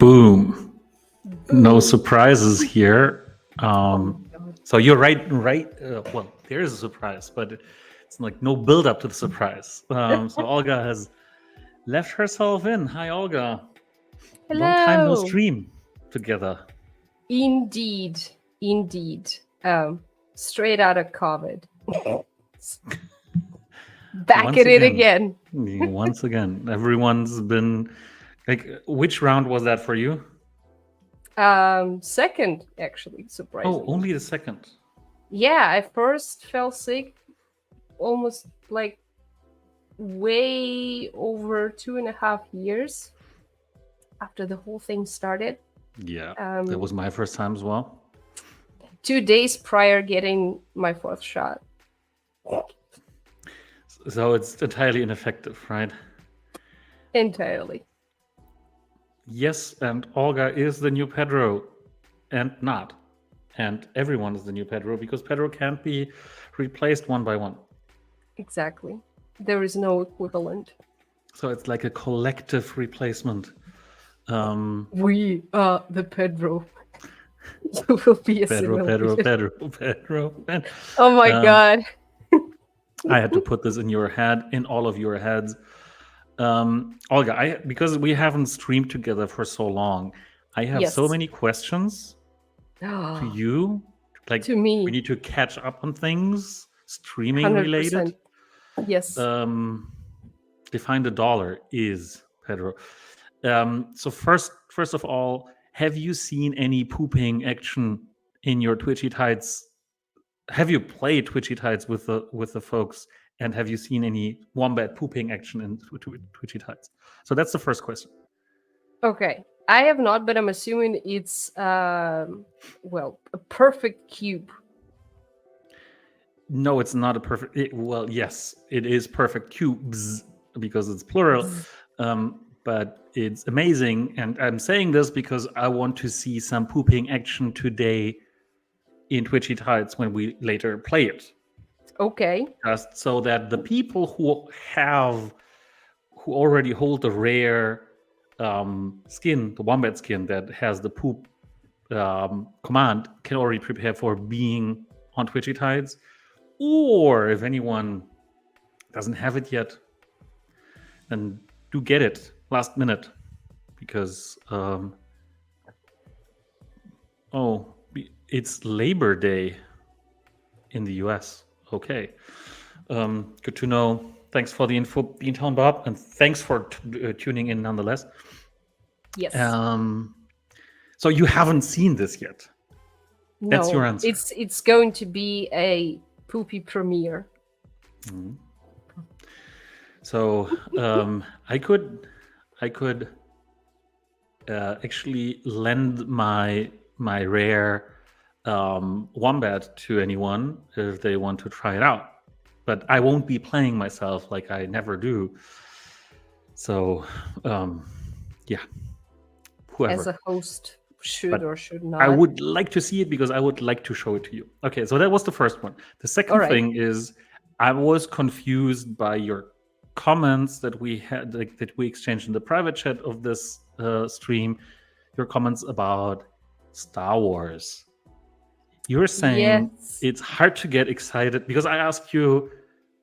Boom. No Boom. surprises here. God. So you're right. Well, there is a surprise, but it's like no build up to the surprise. So Olga has left herself in. Hi, Olga. Long time no Hello. stream together. Indeed. Straight out of COVID. Back Once at it again. again. Once again, everyone's been like, which round was that for you? Second, actually, surprisingly. Oh, only the second. Yeah, I first fell sick almost like way over 2.5 years after the whole thing started. Yeah, that was my first time as well. 2 days prior getting my fourth shot. So it's entirely ineffective, right? Entirely. Yes, and Olga is the new Pedro, and not. And everyone is the new Pedro because Pedro can't be replaced one by one. Exactly. There is no equivalent. So it's like a collective replacement. We are the Pedro. You will be assimilated. Pedro. Oh my god. I had to put this in your head, in all of your heads. Olga, because we haven't streamed together for so long, I have so many questions to you. Like, to me. We need to catch up on things, streaming 100%. related. Yes. Define the dollar is Pedro. So first of all, have you seen any pooping action in your Twitchy Tides? Have you played Twitchy Tides with the folks? And have you seen any wombat pooping action in Twitchy Tides? So that's the first question. Okay. I have not, but I'm assuming it's a perfect cube. No, it's not a perfect. Well, yes, it is perfect cubes because it's plural. But it's amazing, and I'm saying this because I want to see some pooping action today in Twitchy Tides when we later play it. Okay. Just so that the people who already hold the rare skin, the wombat skin that has the poop command, can already prepare for being on Twitchy Tides. Or if anyone doesn't have it yet, then do get it last minute, because it's Labor Day in the US. Okay, good to know. Thanks for the info, Beantown Bob, and thanks for tuning in nonetheless. Yes. So you haven't seen this yet? No, that's your answer. It's going to be a poopy premiere. Mm-hmm. So I could actually lend my rare wombat to anyone if they want to try it out, but I won't be playing myself like I never do. So yeah, whoever as a host should or should not. I would like to see it because I would like to show it to you. Okay, so that was the first one. The second thing is I was confused by your comments that we had, that we exchanged in the private chat of this stream. Your comments about Star Wars. You're saying it's hard to get excited because I asked you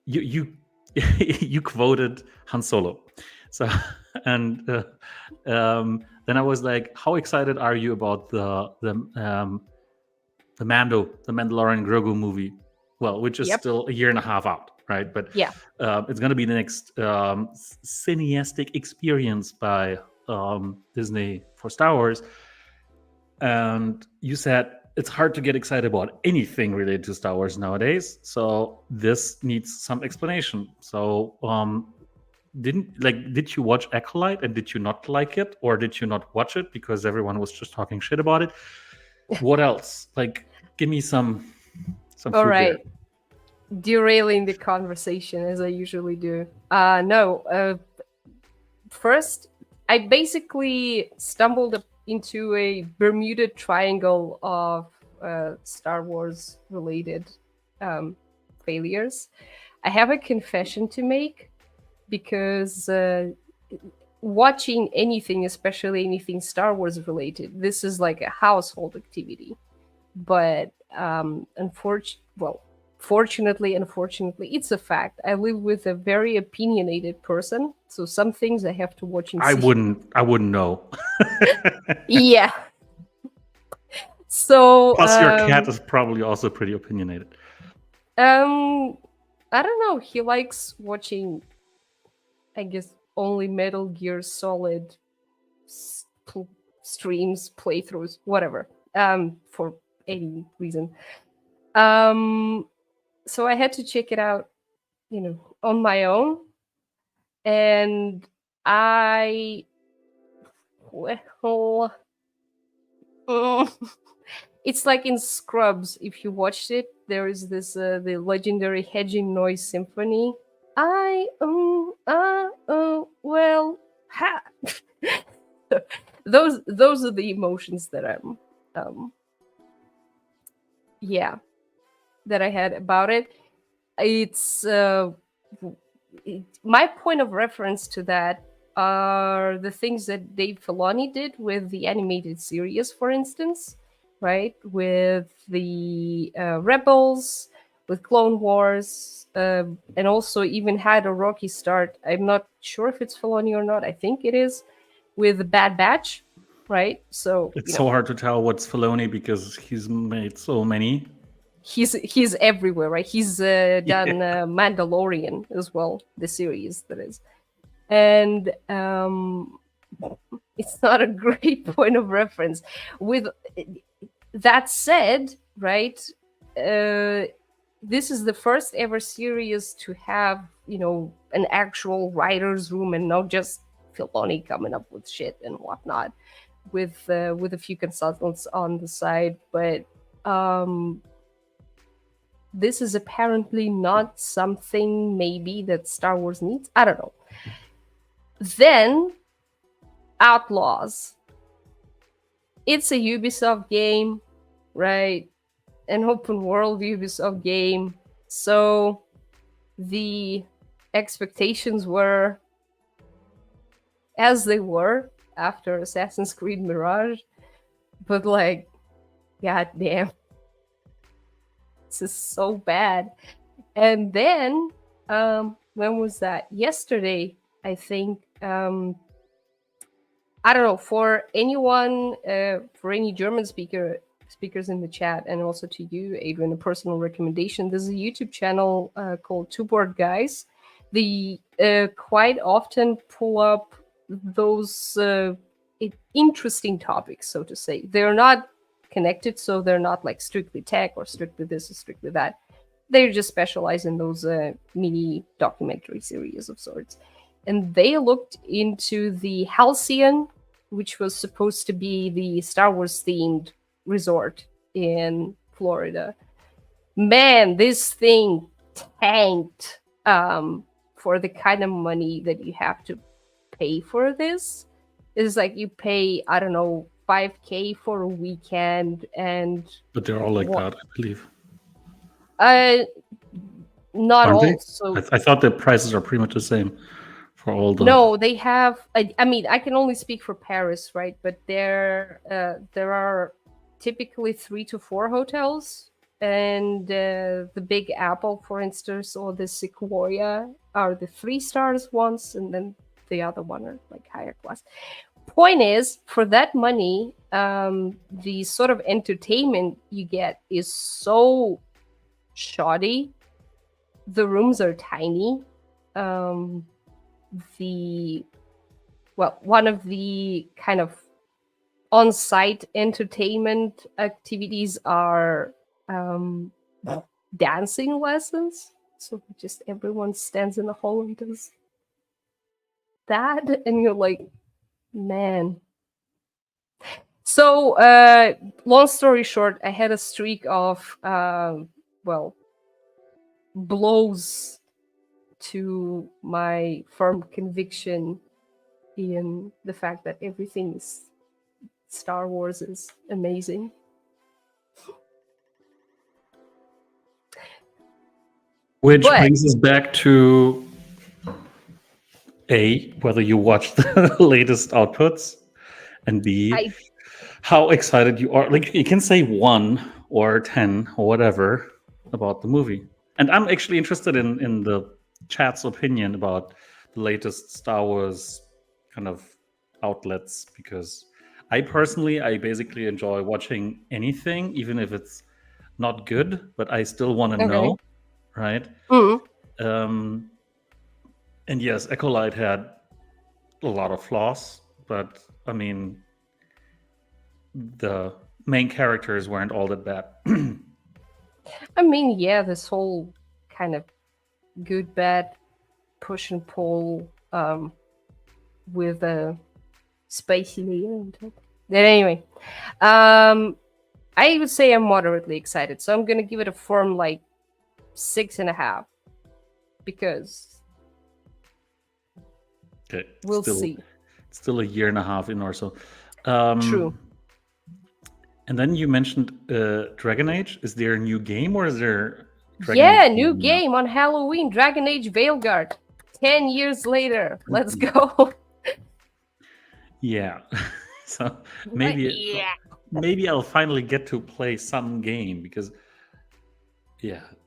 you quoted Han Solo. So and then I was like, how excited are you about the Mandalorian Grogu movie? Well, which is still a year and a half out, right? But it's going to be the next cineastic experience by Disney for Star Wars. And you said it's hard to get excited about anything related to Star Wars nowadays. So this needs some explanation. So did you watch Acolyte and did you not like it, or did you not watch it because everyone was just talking shit about it? What else? Like, give me some all right there. Derailing the conversation as I usually do. First I basically stumbled into a Bermuda Triangle of Star Wars related failures. I have a confession to make because watching anything, especially anything Star Wars related, this is like a household activity. But fortunately, unfortunately, it's a fact. I live with a very opinionated person, so some things I have to watch and I see. wouldn't know. Yeah. So Plus, your cat is probably also pretty opinionated. I don't know. He likes watching, I guess, only Metal Gear Solid streams, playthroughs, whatever. For any reason. So I had to check it out, on my own, and well, it's like in Scrubs. If you watched it, there is this the legendary hedging noise symphony. Well, ha. those are the emotions that I'm that I had about it. It's my point of reference to that are the things that Dave Filoni did with the animated series, for instance, right? With the Rebels, with Clone Wars, and also even had a rocky start. I'm not sure if it's Filoni or not. I think it is, with the Bad Batch, right? So it's so hard to tell what's Filoni because he's made so many. He's everywhere, right? He's done Mandalorian as well, the series that is, and it's not a great point of reference. With that said, right, this is the first ever series to have an actual writer's room and not just Filoni coming up with shit and whatnot, with a few consultants on the side, but this is apparently not something maybe that Star Wars needs. I don't know. Then, Outlaws. It's a Ubisoft game, right? An open world Ubisoft game. So the expectations were as they were after Assassin's Creed Mirage. But like, goddamn. This is so bad. And then when was that? Yesterday, I think. I don't know, for anyone, for any German speakers in the chat, and also to you, Adrian, a personal recommendation. There's a YouTube channel called Two Board Guys. They quite often pull up those interesting topics, so to say. They're not connected, so they're not like strictly tech or strictly this or strictly that. They just specialize in those mini documentary series of sorts. And they looked into the Halcyon, which was supposed to be the Star Wars themed resort in Florida. Man, this thing tanked for the kind of money that you have to pay for this. It's like you pay, I don't know, $5,000 for a weekend, and but they're all like that, I believe. Not Aren't all. they? So I thought the prices are pretty much the same for all the. No, they have. I mean, I can only speak for Paris, right? But there are typically 3 to 4 hotels, and the Big Apple, for instance, or the Sequoia are the 3 stars ones, and then the other one are like higher class. Point is, for that money, the sort of entertainment you get is so shoddy. The rooms are tiny. One of the kind of on-site entertainment activities are dancing lessons. So just everyone stands in the hall and does that, and you're like, man. So long story short, I had a streak of blows to my firm conviction in the fact that everything is Star Wars is amazing. Which brings us back to A, whether you watched the latest outputs, and B, I how excited you are. Like, you can say 1 or 10 or whatever about the movie. And I'm actually interested in the chat's opinion about the latest Star Wars kind of outlets, because I basically enjoy watching anything, even if it's not good, but I still want to okay. know, right? Mm. Um, and yes, Acolyte had a lot of flaws, but I mean, the main characters weren't all that bad. I mean, yeah, this whole kind of good bad push and pull with a spicy layer on top. But anyway, I would say I'm moderately excited, so I'm gonna give it a firm like 6.5 because Okay, we'll see. Still a year and a half in or so. True. And then you mentioned Dragon Age. Is there a new game, or is there Dragon Yeah, Age new now? game on Halloween, Dragon Age Veilguard. 10 years later. Let's go. Yeah. So maybe I'll finally get to play some game, because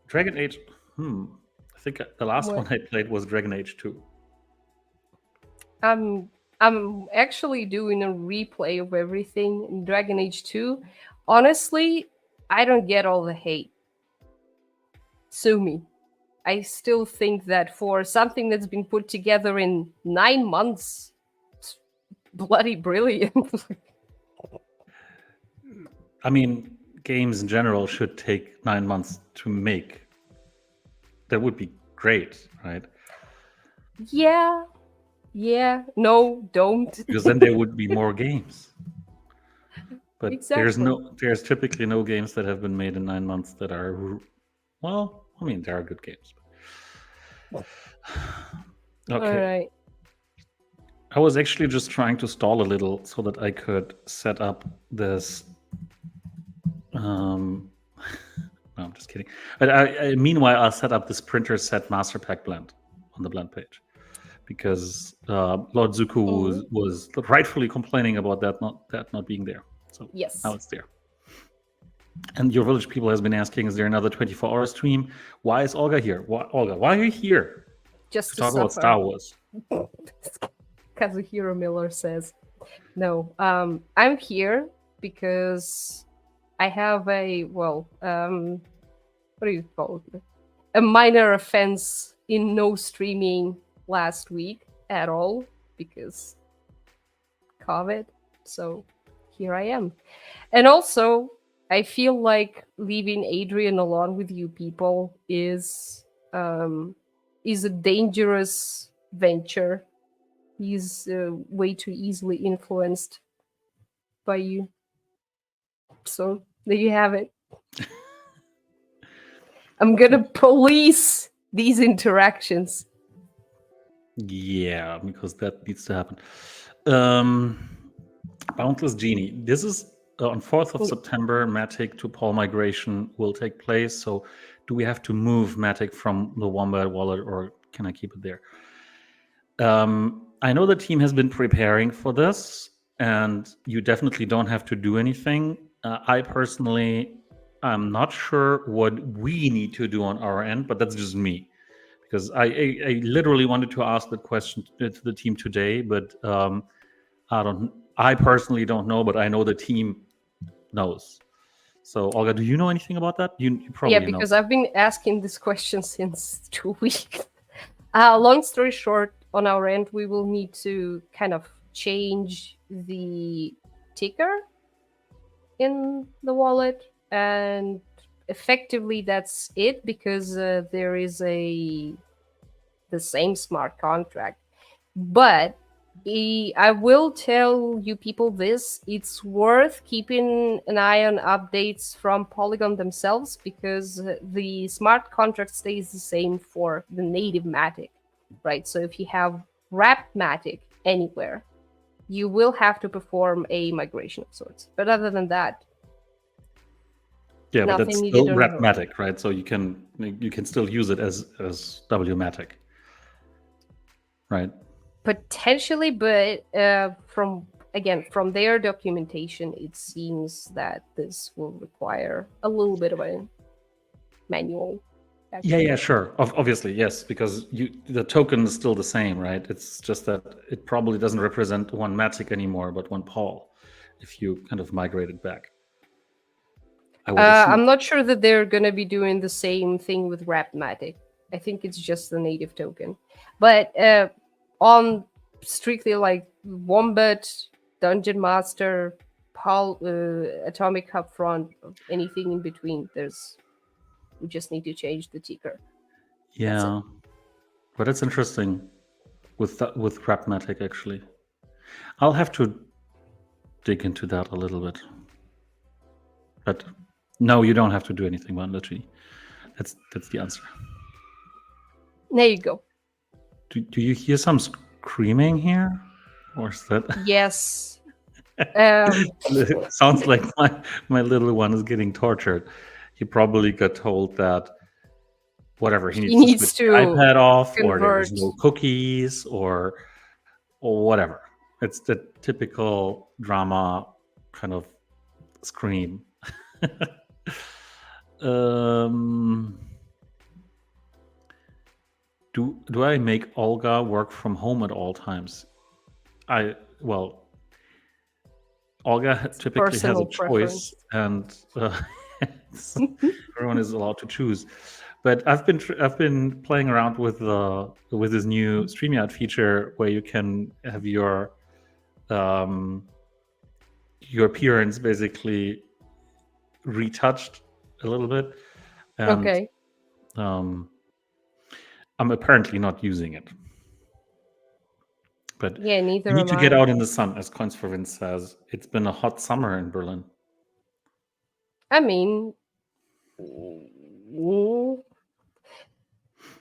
Dragon Age. I think the last What? one I played was Dragon Age 2. I'm actually doing a replay of everything in Dragon Age 2. Honestly, I don't get all the hate. Sue me. I still think that for something that's been put together in 9 months, it's bloody brilliant. I mean, games in general should take 9 months to make. That would be great, right? Yeah. No, don't. Because then there would be more games. But Exactly. there's typically no games that have been made in 9 months that are, well, I mean, there are good games. Okay. All right. I was actually just trying to stall a little so that I could set up this. No, I'm just kidding. But meanwhile, I'll set up this printer set master pack blend on the blend page, because Lord Zuko was rightfully complaining about that not being there. So Yes. now it's there. And your village people has been asking, is there another 24-hour stream? Why is Olga here? Olga, why are you here? Just to talk about Star Wars. Kazuhiro Miller says, no, I'm here because I have what do you call it? A minor offense in no streaming last week at all because COVID. So here I am. And also, I feel like leaving Adrian alone with you people is a dangerous venture. He's way too easily influenced by you. So there you have it. I'm gonna police these interactions. Yeah, because that needs to happen. Boundless Genie. This is on 4th of September. Matic to Paul migration will take place. So do we have to move Matic from the Wombat wallet, or can I keep it there? I know the team has been preparing for this, and you definitely don't have to do anything. I personally, I'm not sure what we need to do on our end, but that's just me, because I literally wanted to ask that question to the team today, but I personally don't know, but I know the team knows. So Olga, do you know anything about that? You probably know. Yeah, because I've been asking this question since 2 weeks. Long story short, on our end, we will need to kind of change the ticker in the wallet, and effectively that's it, because there is the same smart contract. But I will tell you people this: it's worth keeping an eye on updates from Polygon themselves, because the smart contract stays the same for the native Matic, right? So if you have wrapped Matic anywhere, you will have to perform a migration of sorts. But other than that, yeah, but nothing that's needed still on your own. Wrapmatic, right? So you can still use it as Wmatic, right? Potentially, but from their documentation, it seems that this will require a little bit of a manual. Yeah, sure. Obviously, yes, because the token is still the same, right? It's just that it probably doesn't represent one Matic anymore, but one Paul, if you kind of migrate it back. I would assume. I'm not sure that they're going to be doing the same thing with Rapmatic. I think it's just the native token. But on strictly like Wombat, Dungeon Master, Paul, Atomic Hub Front, anything in between, we just need to change the ticker. Yeah, but it's interesting with Rapmatic, actually. I'll have to dig into that a little bit. But no, you don't have to do anything, man. Literally, that's the answer. There you go. Do you hear some screaming here, or is that? Yes. It sounds like my little one is getting tortured. He probably got told that whatever he needs to switch the iPad off, or there's no cookies, or whatever. It's the typical drama kind of scream. Do I make Olga work from home at all times? Olga typically has a choice, and everyone is allowed to choose. But I've been playing around with this new StreamYard feature where you can have your appearance basically retouched a little bit. And, okay. I'm apparently not using it. But yeah, neither you need to get out in the sun, as Coins for Vince says. It's been a hot summer in Berlin. I mean,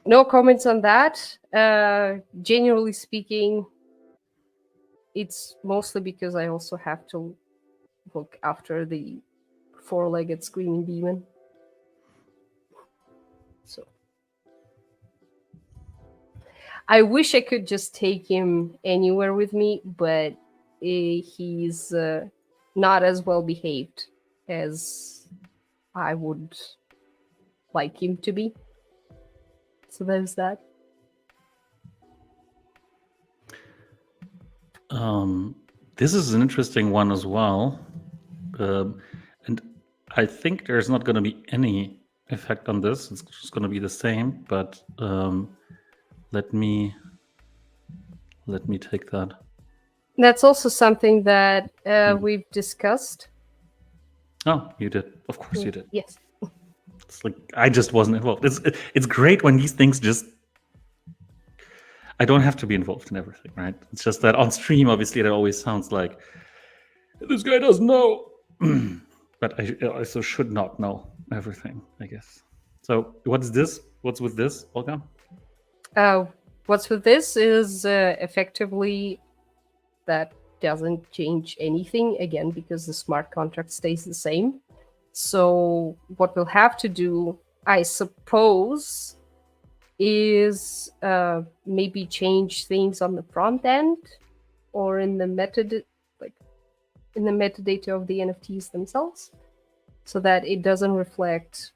no comments on that. Generally speaking, it's mostly because I also have to look after the four-legged screaming demon. So I wish I could just take him anywhere with me, but he's not as well behaved as I would like him to be. So there's that. This is an interesting one as well. And I think there's not going to be any effect on this. It's just going to be the same, but let me take that. That's also something that we've discussed. Oh, you did. Of course you did. Yes. It's like I just wasn't involved. It's great when these things just... I don't have to be involved in everything, right? It's just that on stream, obviously, it always sounds like this guy doesn't know. But I also should not know everything, I guess. So what's this? What's with this, Olga? What's with this is effectively that doesn't change anything, again, because the smart contract stays the same. So what we'll have to do, I suppose, is maybe change things on the front end or in the metadata of the NFTs themselves, so that it doesn't reflect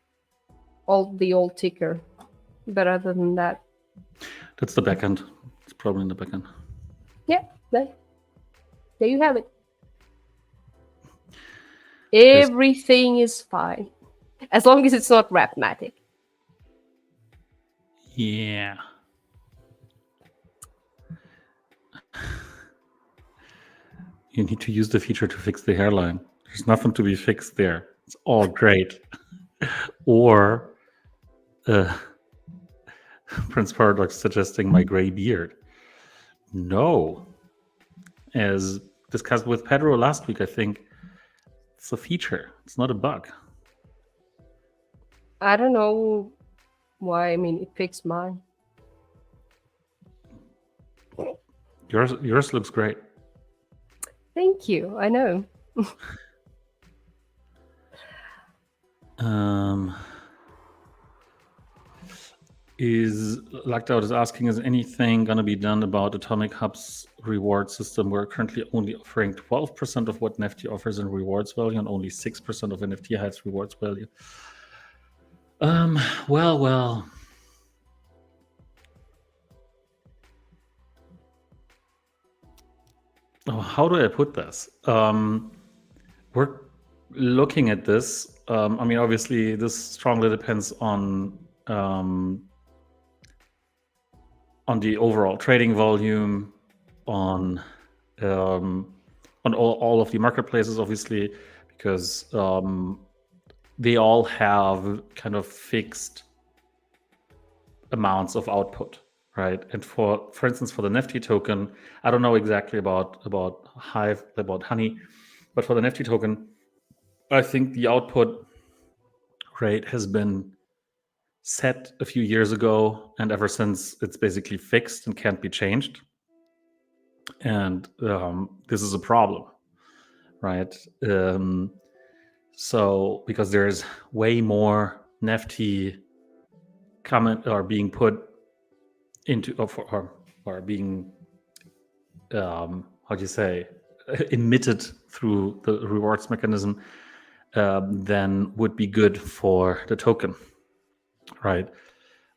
all the old ticker. But other than that, that's the backend. It's probably in the backend. Yeah, there you have it. Everything is fine, as long as it's not Rapmatic. Yeah. You need to use the feature to fix the hairline. There's nothing to be fixed there. It's all great. Or Prince Paradox suggesting my gray beard. No. As discussed with Pedro last week, I think it's a feature. It's not a bug. I don't know why. I mean, it fixed mine. Yours looks great. Thank you. I know. Is Lockdown is asking, is anything going to be done about Atomic Hub's reward system? We're currently only offering 12% of what NFT offers in rewards value and only 6% of NFT Hive's rewards value. Well. Oh, how do I put this? We're looking at this. I mean, obviously, this strongly depends on the overall trading volume, on all of the marketplaces, obviously, because they all have kind of fixed amounts of output, right? And for instance, for the NFT token, I don't know exactly about Hive, about Honey, but for the NFT token, I think the output rate has been set a few years ago, and ever since it's basically fixed and can't be changed. And this is a problem, right? So because there's way more NFT comment or being put into or being how do you say emitted through the rewards mechanism, then would be good for the token, right?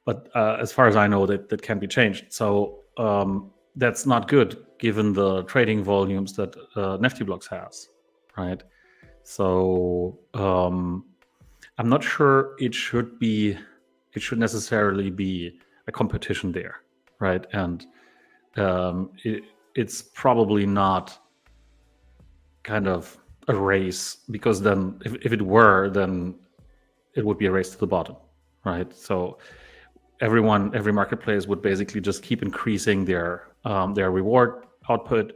But as far as I know, that can be changed. So that's not good given the trading volumes that Nifty Blocks has, right? So I'm not sure it should necessarily be a competition there, right? And it's probably not kind of a race, because then if it were, then it would be a race to the bottom, right? So every marketplace would basically just keep increasing their reward output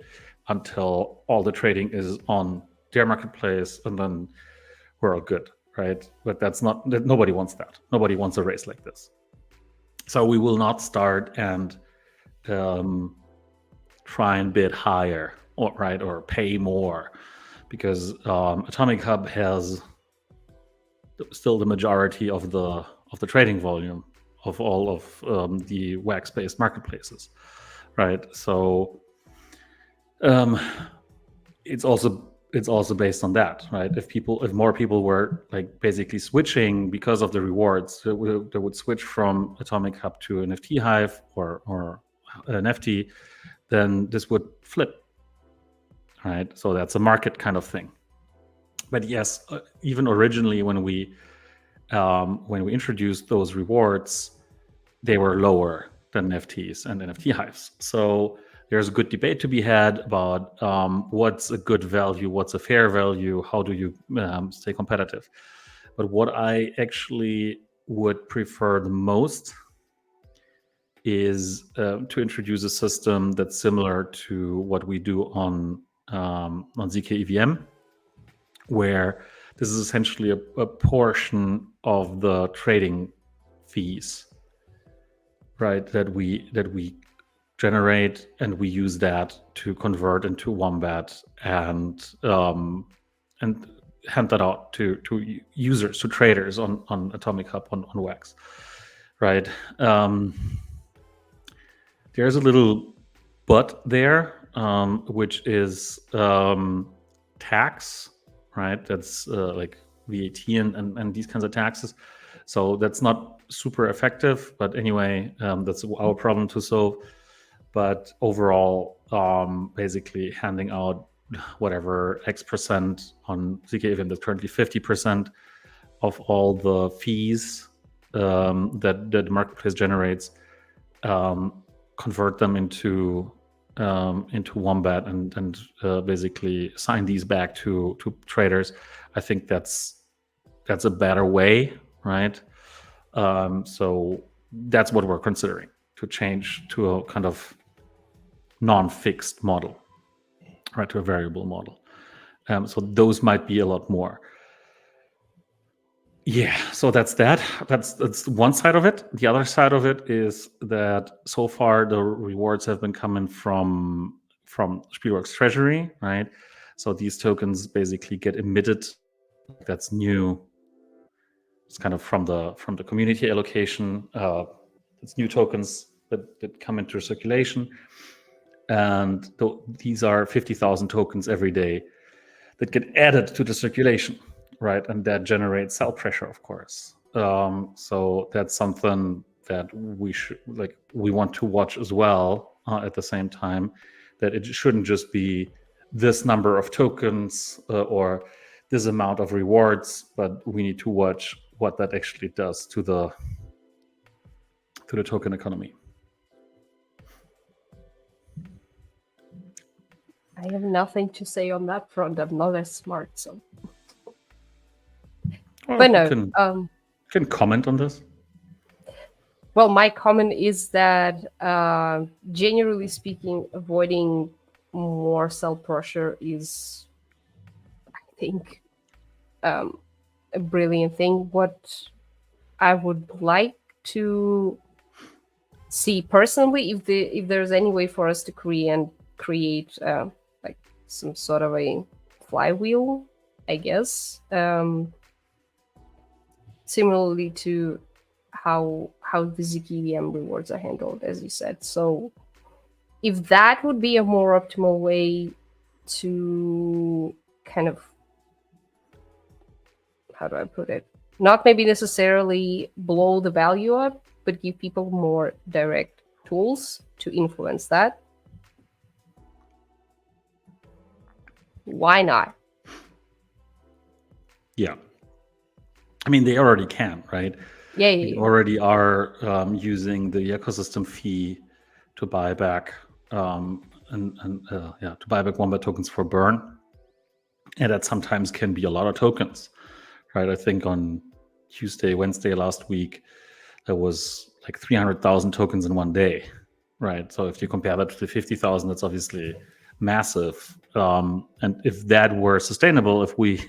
until all the trading is on their marketplace, and then we're all good, right? But nobody wants that. Nobody wants a race like this. So we will not start and try and bid higher, or pay more, because Atomic Hub has still the majority of the trading volume of all of the wax-based marketplaces, right? So it's also based on that, right? If more people were like basically switching because of the rewards, they would switch from Atomic Hub to an NFT Hive or an NFT, then this would flip, right? So that's a market kind of thing. But yes, even originally when we introduced those rewards, they were lower than NFTs and NFT Hives. So there's a good debate to be had about what's a good value, what's a fair value, how do you stay competitive. But what I actually would prefer the most is to introduce a system that's similar to what we do on ZK EVM, where this is essentially a portion of the trading fees, right, that we generate, and we use that to convert into Wombat and hand that out to users, to traders on Atomic Hub, on Wax, right? There's a little but there, which is tax, right? That's like VAT and these kinds of taxes. So that's not super effective, but anyway, that's our problem to solve. But overall, basically handing out whatever X% on ZK event, that's currently 50% of all the fees that the marketplace generates, convert them into Wombat and basically sign these back to traders. I think that's a better way, right? So that's what we're considering, to change to a kind of non-fixed model, right, to a variable model. So those might be a lot more. Yeah, so that's that. That's one side of it. The other side of it is that so far the rewards have been coming from Spielworks Treasury, right? So these tokens basically get emitted. That's new. It's kind of from the community allocation. It's new tokens that come into circulation, and these are 50,000 tokens every day that get added to the circulation, right? And that generates sell pressure, of course. So that's something that we want to watch as well at the same time, that it shouldn't just be this number of tokens or this amount of rewards, but we need to watch what that actually does to the token economy. I have nothing to say on that front. I'm not as smart, so. Well, but no, you can comment on this. Well, my comment is that, generally speaking, avoiding more sell pressure is, I think, a brilliant thing. What I would like to see personally, if there's any way for us to create like some sort of a flywheel, I guess, similarly to how the ZKVM rewards are handled, as you said. So if that would be a more optimal way to kind of, how do I put it, not maybe necessarily blow the value up, but give people more direct tools to influence that, why not? Yeah. I mean, they already can, right? Yeah. They already are using the ecosystem fee to buy back to buy back Wombat tokens for burn, and that sometimes can be a lot of tokens, right? I think on Wednesday last week, there was like 300,000 tokens in one day, right? So if you compare that to the 50,000, that's obviously massive. And if that were sustainable, if we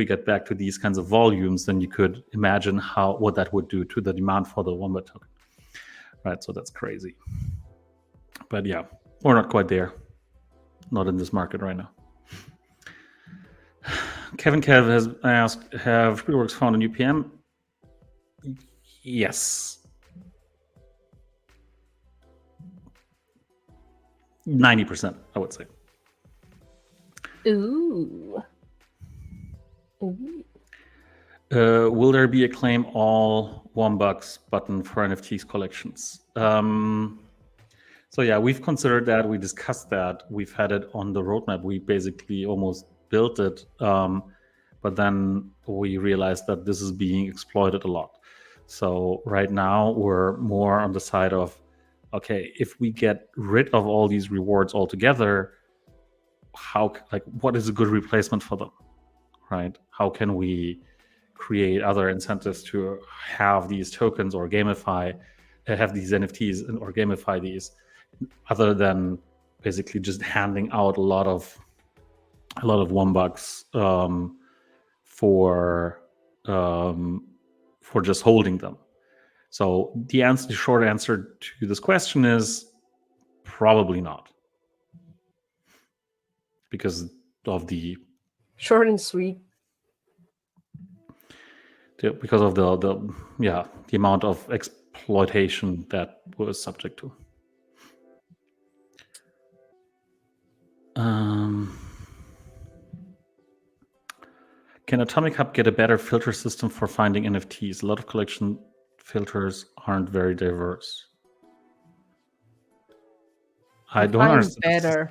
get back to these kinds of volumes, then you could imagine what that would do to the demand for the Wombat token, right? So that's crazy. But yeah, we're not quite there. Not in this market right now. Kevin Kev has asked, have Spreeworks found a new PM? Yes. 90%, I would say. Ooh. Will there be a claim all $1 button for NFTs collections? So yeah, we've considered that. We discussed that. We've had it on the roadmap. We basically almost built it, but then we realized that this is being exploited a lot. So right now we're more on the side of, okay, if we get rid of all these rewards altogether, what is a good replacement for them, right? How can we create other incentives to have these tokens or have these NFTs or gamify these, other than basically just handing out a lot of $1 for just holding them. So the short answer to this question is probably not, because of the short and sweet. Because of the amount of exploitation that was subject to. Can Atomic Hub get a better filter system for finding NFTs? A lot of collection filters aren't very diverse. I don't understand. Better.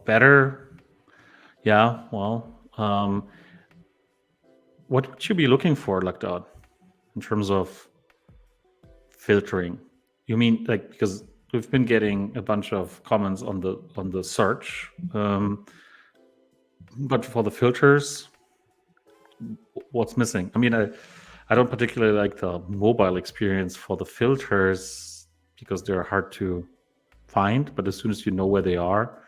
Better. Yeah. Well, what would you be looking for, like that, in terms of filtering? You mean because we've been getting a bunch of comments on the search, but for the filters, what's missing? I mean, I don't particularly like the mobile experience for the filters because they're hard to find. But as soon as you know where they are,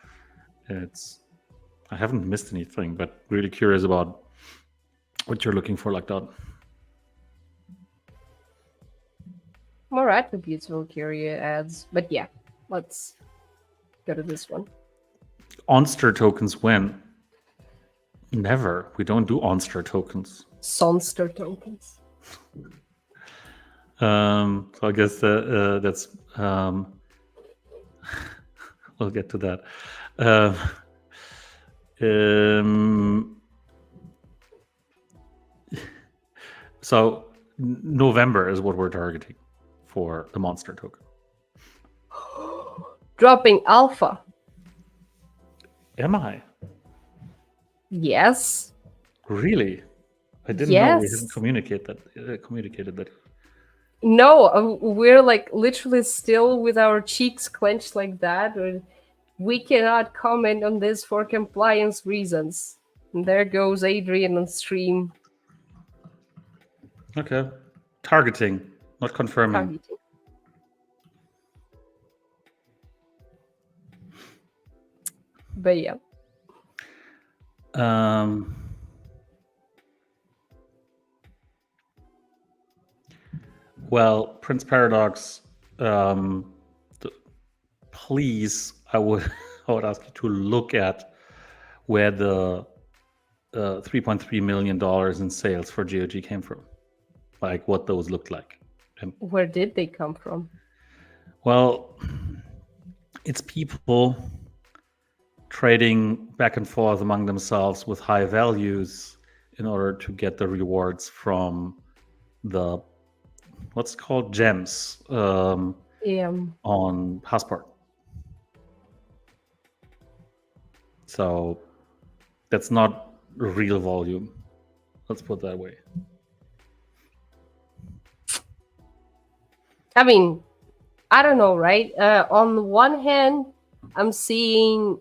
I haven't missed anything. But really curious about what you're looking for, like that. More attributes will carry ads, but yeah, let's go to this one. Onster tokens when? Never. We don't do Onster tokens. Sonster tokens. So I guess that's we'll get to that. So November is what we're targeting for the monster token. Dropping alpha. Am I? Yes. Really? I didn't know we hadn't communicated that. No, we're like literally still with our cheeks clenched like that. We cannot comment on this for compliance reasons. And there goes Adrian on stream. Okay. Targeting, not confirming. Targeting. But yeah. Well, Prince Paradox, please, I would ask you to look at where the $3.3 million in sales for GOG came from, like what those looked like. And where did they come from? Well, it's people trading back and forth among themselves with high values in order to get the rewards from the what's called gems on Passport. So that's not real volume. Let's put it that way. I mean, I don't know, right? On the one hand, I'm seeing,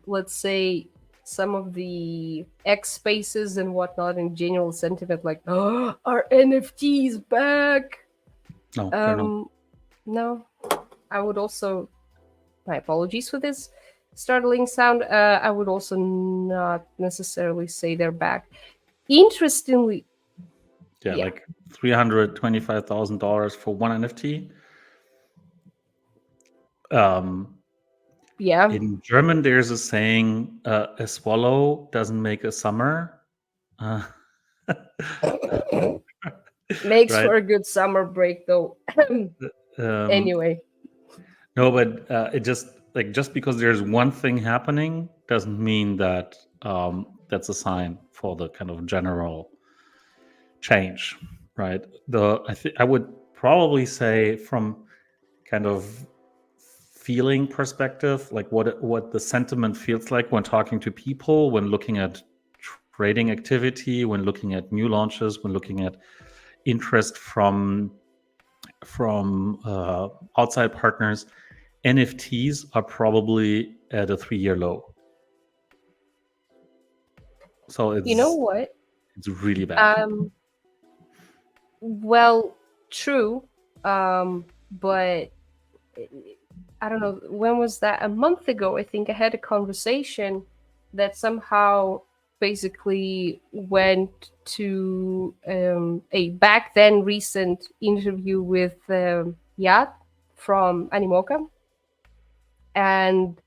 let's say, some of the X spaces and whatnot in general sentiment, like, oh, are NFTs back? No, they're not. No. I would also, my apologies for this startling sound, I would also not necessarily say they're back. Interestingly, yeah. Like $325,000 for one NFT. Yeah. In German, there's a saying: "A swallow doesn't make a summer." Makes for a good summer break, though. Anyway. No, but it just because there's one thing happening doesn't mean that that's a sign for the kind of general change, right? I would probably say from kind of feeling perspective, like what the sentiment feels like when talking to people, when looking at trading activity, when looking at new launches, when looking at interest from outside partners. NFTs are probably at a 3-year low. So it's, you know what? It's really bad. Well, true. But I don't know, when was that? A month ago, I think I had a conversation that somehow basically went to a back then recent interview with Yat from Animoca. And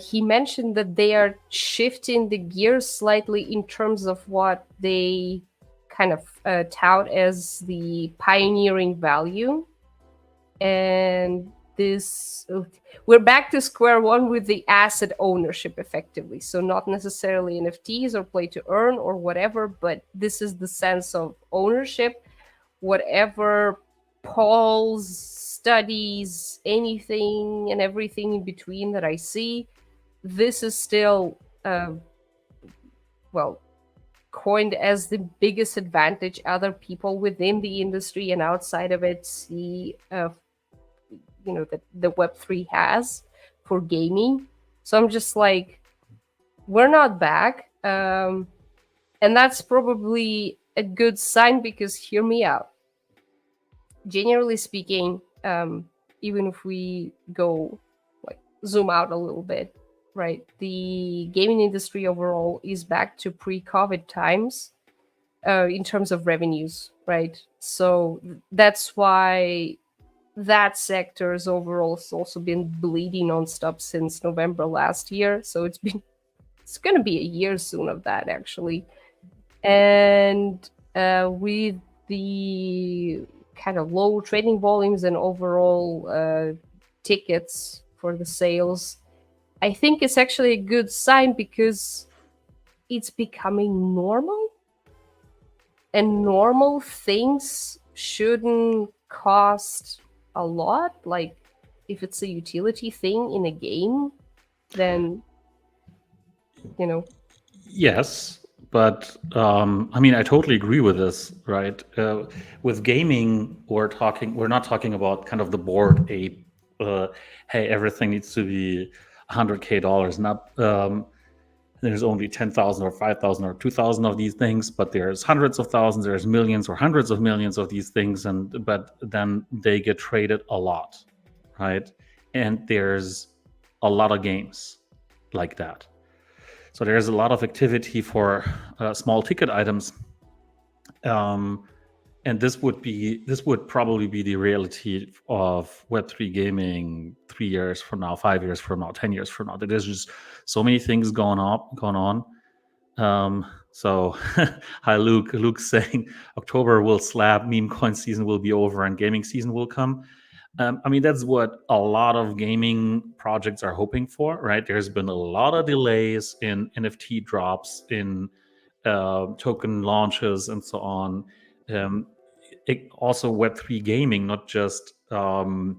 he mentioned that they are shifting the gears slightly in terms of what they kind of tout as the pioneering value. And we're back to square one with the asset ownership effectively. So not necessarily NFTs or play to earn or whatever, but this is the sense of ownership. Whatever polls, studies, anything and everything in between that I see, this is still, coined as the biggest advantage other people within the industry and outside of it see, that the Web3 has for gaming. So I'm just like, we're not back. And that's probably a good sign, because hear me out. Generally speaking, even if we go zoom out a little bit, right? The gaming industry overall is back to pre-COVID times in terms of revenues, right? So that's why that sector has overall also been bleeding non-stop since November last year. So it's going to be a year soon of that, actually. And with the kind of low trading volumes and overall tickets for the sales, I think it's actually a good sign because it's becoming normal, and normal things shouldn't cost a lot. Like if it's a utility thing in a game, then Yes, but I mean, I totally agree with this, right? With gaming, we're not talking about kind of the board ape. Hey, everything needs to be $100K and up. There's only 10,000 or 5,000 or 2,000 of these things, but there's hundreds of thousands, there's millions or hundreds of millions of these things, but then they get traded a lot, right? And there's a lot of games like that. So there's a lot of activity for small ticket items, and this would probably be the reality of Web3 gaming 3 years from now, 5 years from now, 10 years from now. There's just so many things going on. So hi Luke. Luke's saying October will slap, meme coin season will be over, and gaming season will come. I mean, that's what a lot of gaming projects are hoping for, right? There's been a lot of delays in NFT drops, in token launches, and so on. Also, Web3 gaming, not just NFTs,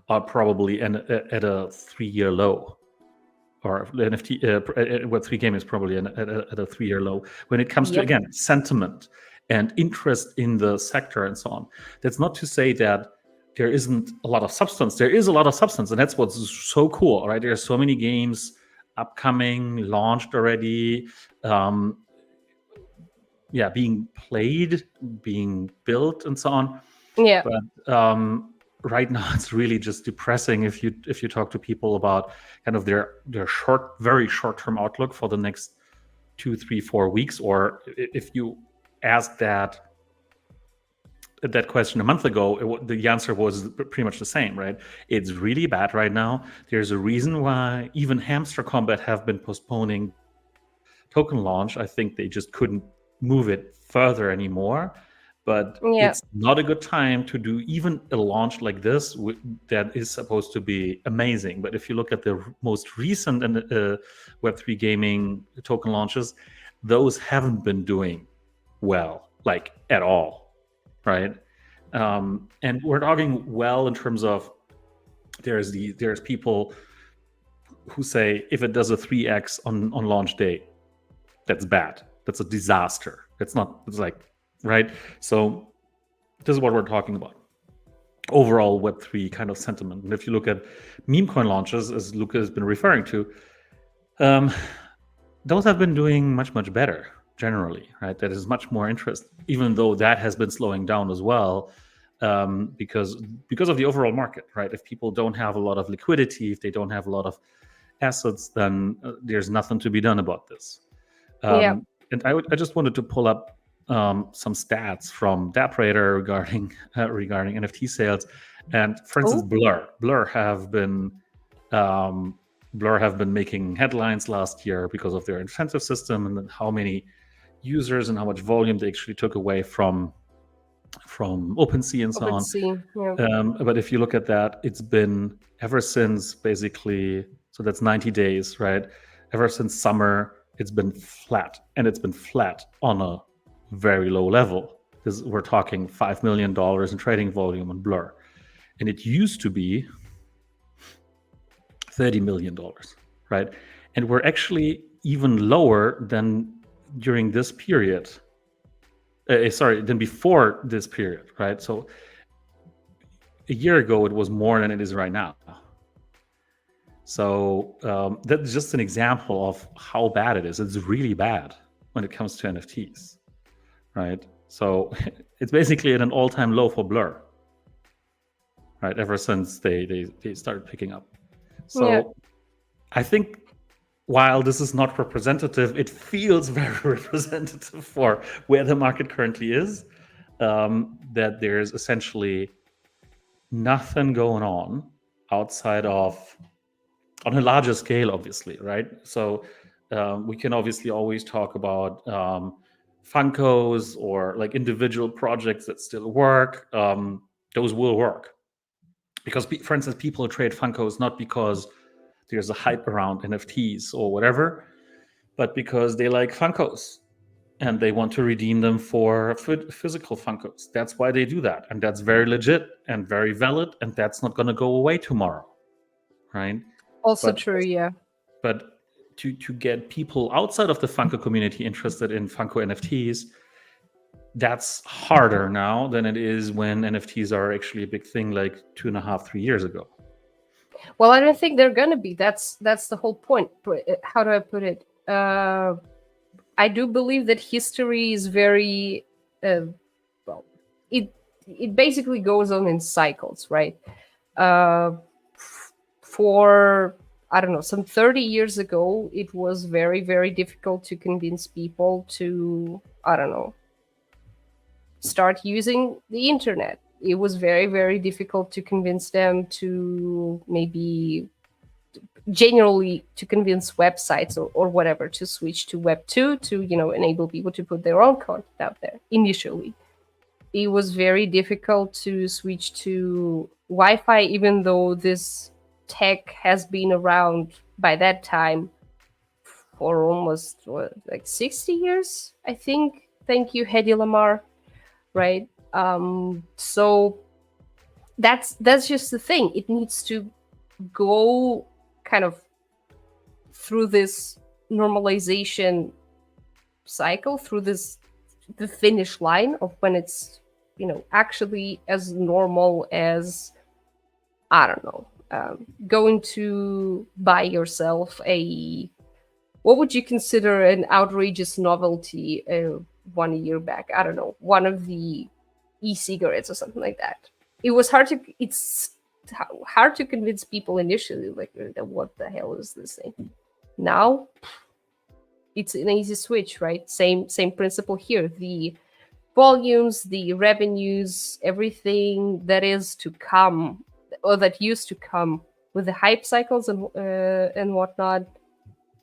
are probably at a 3-year low. Or NFT Web3 gaming is probably at a 3-year low when it comes to, again, sentiment and interest in the sector and so on. That's not to say that there isn't a lot of substance. There is a lot of substance, and that's what's so cool, right? There are so many games upcoming, launched already, being played, being built, and so on. Yeah. But right now, it's really just depressing if you talk to people about kind of their very short-term outlook for the next 2, 3, 4 weeks, or if you asked that question a month ago, the answer was pretty much the same, right? It's really bad right now. There's a reason why even Hamster Combat have been postponing token launch. I think they just couldn't move it further anymore. But it's not a good time to do even a launch like this that is supposed to be amazing. But if you look at the most recent Web3 gaming token launches, those haven't been doing well, like at all, right? And we're talking well in terms of there's people who say if it does a 3x on launch day, that's bad. That's a disaster. It's like, right? So this is what we're talking about. Overall Web3 kind of sentiment. And if you look at meme coin launches, as Luca has been referring to, those have been doing much, much better generally, right? There is much more interest, even though that has been slowing down as well, because of the overall market, right? If people don't have a lot of liquidity, if they don't have a lot of assets, then there's nothing to be done about this. And I just wanted to pull up some stats from DappRadar regarding NFT sales, and for instance, Blur have been making headlines last year because of their incentive system and how many users and how much volume they actually took away from OpenSea and so on. But if you look at that, it's been ever since basically, so that's 90 days, right? Ever since summer, it's been flat, and it's been flat on a very low level. We're talking $5 million in trading volume on Blur, and it used to be $30 million, right? And we're actually even lower than during this period. Than before this period, right? So a year ago, it was more than it is right now. So that's just an example of how bad it is. It's really bad when it comes to NFTs, right? So it's basically at an all-time low for Blur, right? Ever since they started picking up. So I think while this is not representative, it feels very representative for where the market currently is, that there's essentially nothing going on outside of, on a larger scale, obviously, right? So we can obviously always talk about Funkos or like individual projects that still work, those will work. Because, for instance, people trade Funkos not because there's a hype around NFTs or whatever, but because they like Funkos and they want to redeem them for physical Funkos. That's why they do that. And that's very legit and very valid. And that's not going to go away tomorrow. Right? Also true, yeah. But to get people outside of the Funko community interested in Funko NFTs, that's harder now than it is when NFTs are actually a big thing like 2.5, 3 years ago. Well, I don't think they're gonna be. That's the whole point. How do I put it? I do believe that history is very well. It basically goes on in cycles, right? For I don't know, some 30 years ago, it was very, very difficult to convince people to, I don't know, start using the internet. It was very, very difficult to convince them to maybe generally to convince websites or whatever to switch to Web 2 to, enable people to put their own content out there initially. It was very difficult to switch to Wi-Fi, even though this tech has been around by that time for almost like 60 years, I think. Thank you, Hedy Lamar. Right. So that's just the thing. It needs to go kind of through this normalization cycle, through the finish line of when it's actually as normal as, I don't know, going to buy yourself what would you consider an outrageous novelty 1 year back? I don't know, one of the e-cigarettes or something like that. It's hard to convince people initially, like, what the hell is this thing? Now it's an easy switch, right? Same principle here. The volumes, the revenues, everything that is to come, or that used to come with the hype cycles and whatnot,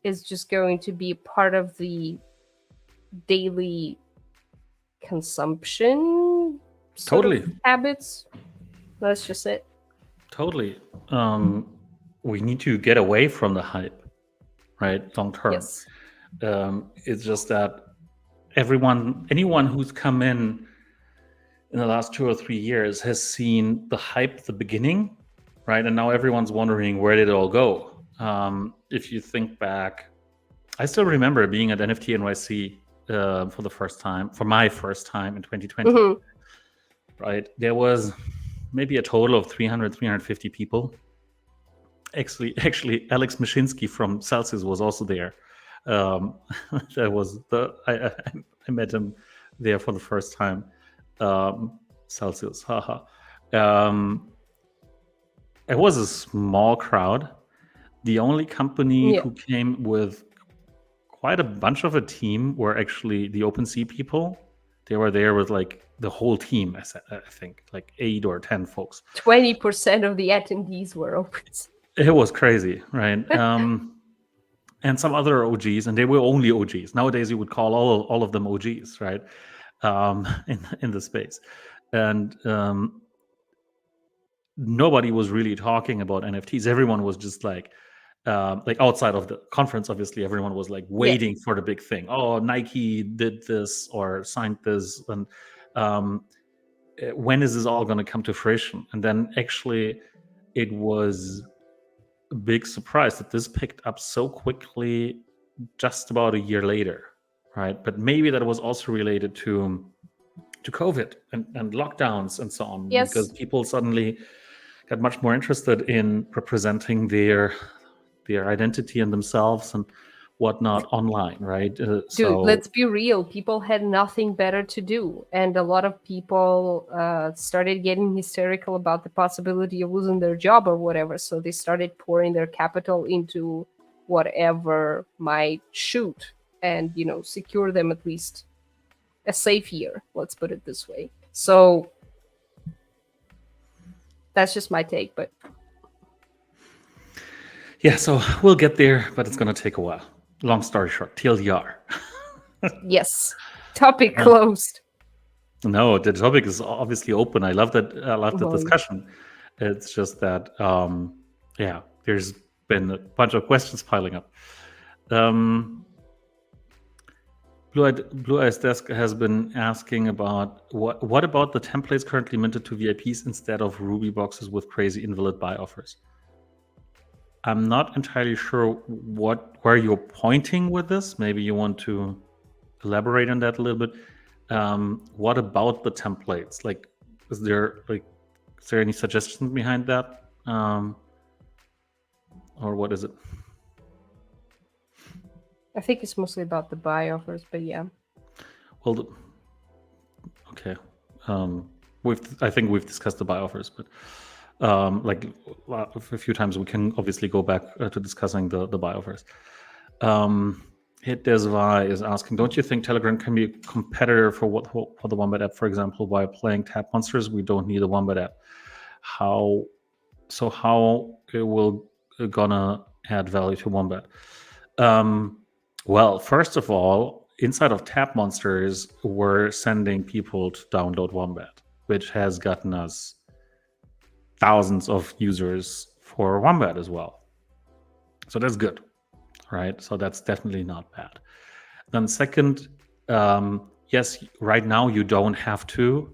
is just going to be part of the daily consumption Totally habits. That's just it. Totally. We need to get away from the hype, right? Long term. Yes. It's just that anyone who's come in the last 2 or 3 years has seen the hype at the beginning, right? And now everyone's wondering, where did it all go? If you think back, I still remember being at NFT NYC for my first time in 2020. Mm-hmm. Right? There was maybe a total of 350 people. Actually, Alex Mashinsky from Celsius was also there. That was I met him there for the first time. Celsius, haha. It was a small crowd. The only company who came with quite a bunch of a team were actually the OpenSea people. They were there with like the whole team, I think, like 8 or 10 folks. 20% of the attendees were OpenSea. It was crazy, right? And some other OGs, and they were only OGs. Nowadays, you would call all of them OGs, right? In the space, and nobody was really talking about NFTs. Everyone was just like outside of the conference, obviously, everyone was like waiting for the big thing. Oh, Nike did this or signed this, and when is this all going to come to fruition? And then actually, it was a big surprise that this picked up so quickly just about a year later, right? But maybe that was also related to COVID and lockdowns and so on, because people suddenly got much more interested in representing their identity and themselves and whatnot online, right? Dude, let's be real. People had nothing better to do, and a lot of people started getting hysterical about the possibility of losing their job or whatever. So they started pouring their capital into whatever might shoot and secure them at least a safe year. Let's put it this way. So that's just my take, but yeah. So we'll get there, but it's going to take a while. Long story short, TLDR. Yes. Topic closed. No, the topic is obviously open. I love that. I love the Well, discussion. It's just that, yeah, there's been a bunch of questions piling up. Blue Eyes Desk has been asking about what about the templates currently minted to VIPs instead of Ruby boxes with crazy invalid buy offers? I'm not entirely sure where you're pointing with this. Maybe you want to elaborate on that a little bit. What about the templates? Like, is there any suggestions behind that, or what is it? I think it's mostly about the buy offers, but yeah. Well, okay. I think we've discussed the buy offers, but like a few times we can obviously go back to discussing the buy offers. Hit Desvai is asking, don't you think Telegram can be a competitor for the Wombat app, for example, while playing Tap Monsters? We don't need a Wombat app. How it will gonna add value to Wombat? Well, first of all, inside of Tap Monsters, we're sending people to download Wombat, which has gotten us thousands of users for Wombat as well. So that's good, right? So that's definitely not bad. Then second, yes, right now you don't have to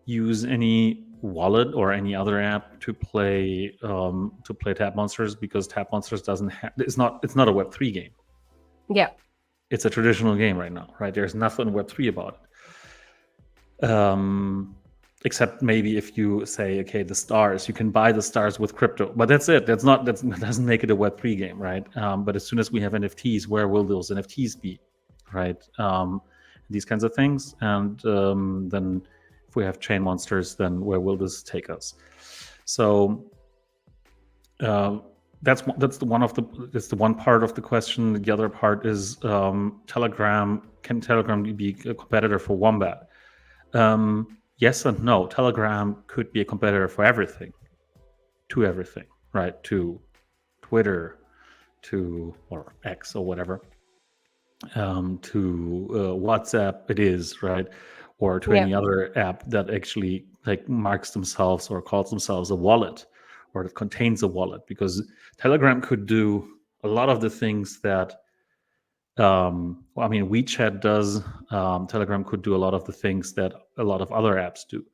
use any wallet or any other app to play Tap Monsters, because Tap Monsters it's not a Web3 game. Yeah. It's a traditional game right now, right? There's nothing Web3 about it. Except maybe if you say, okay, the stars, you can buy the stars with crypto, but that's it. That doesn't make it a Web3 game, right? But as soon as we have NFTs, where will those NFTs be, right? These kinds of things, and then if we have chain monsters, then where will this take us? So that's the one part of the question. The other part is Telegram. Can Telegram be a competitor for Wombat? Yes and no. Telegram could be a competitor for everything, right? To Twitter, or X or whatever, to WhatsApp, it is, right? Or to any other app that actually marks themselves or calls themselves a wallet, or that contains a wallet, because Telegram could do a lot of the things that WeChat does. Telegram could do a lot of the things that a lot of other apps do,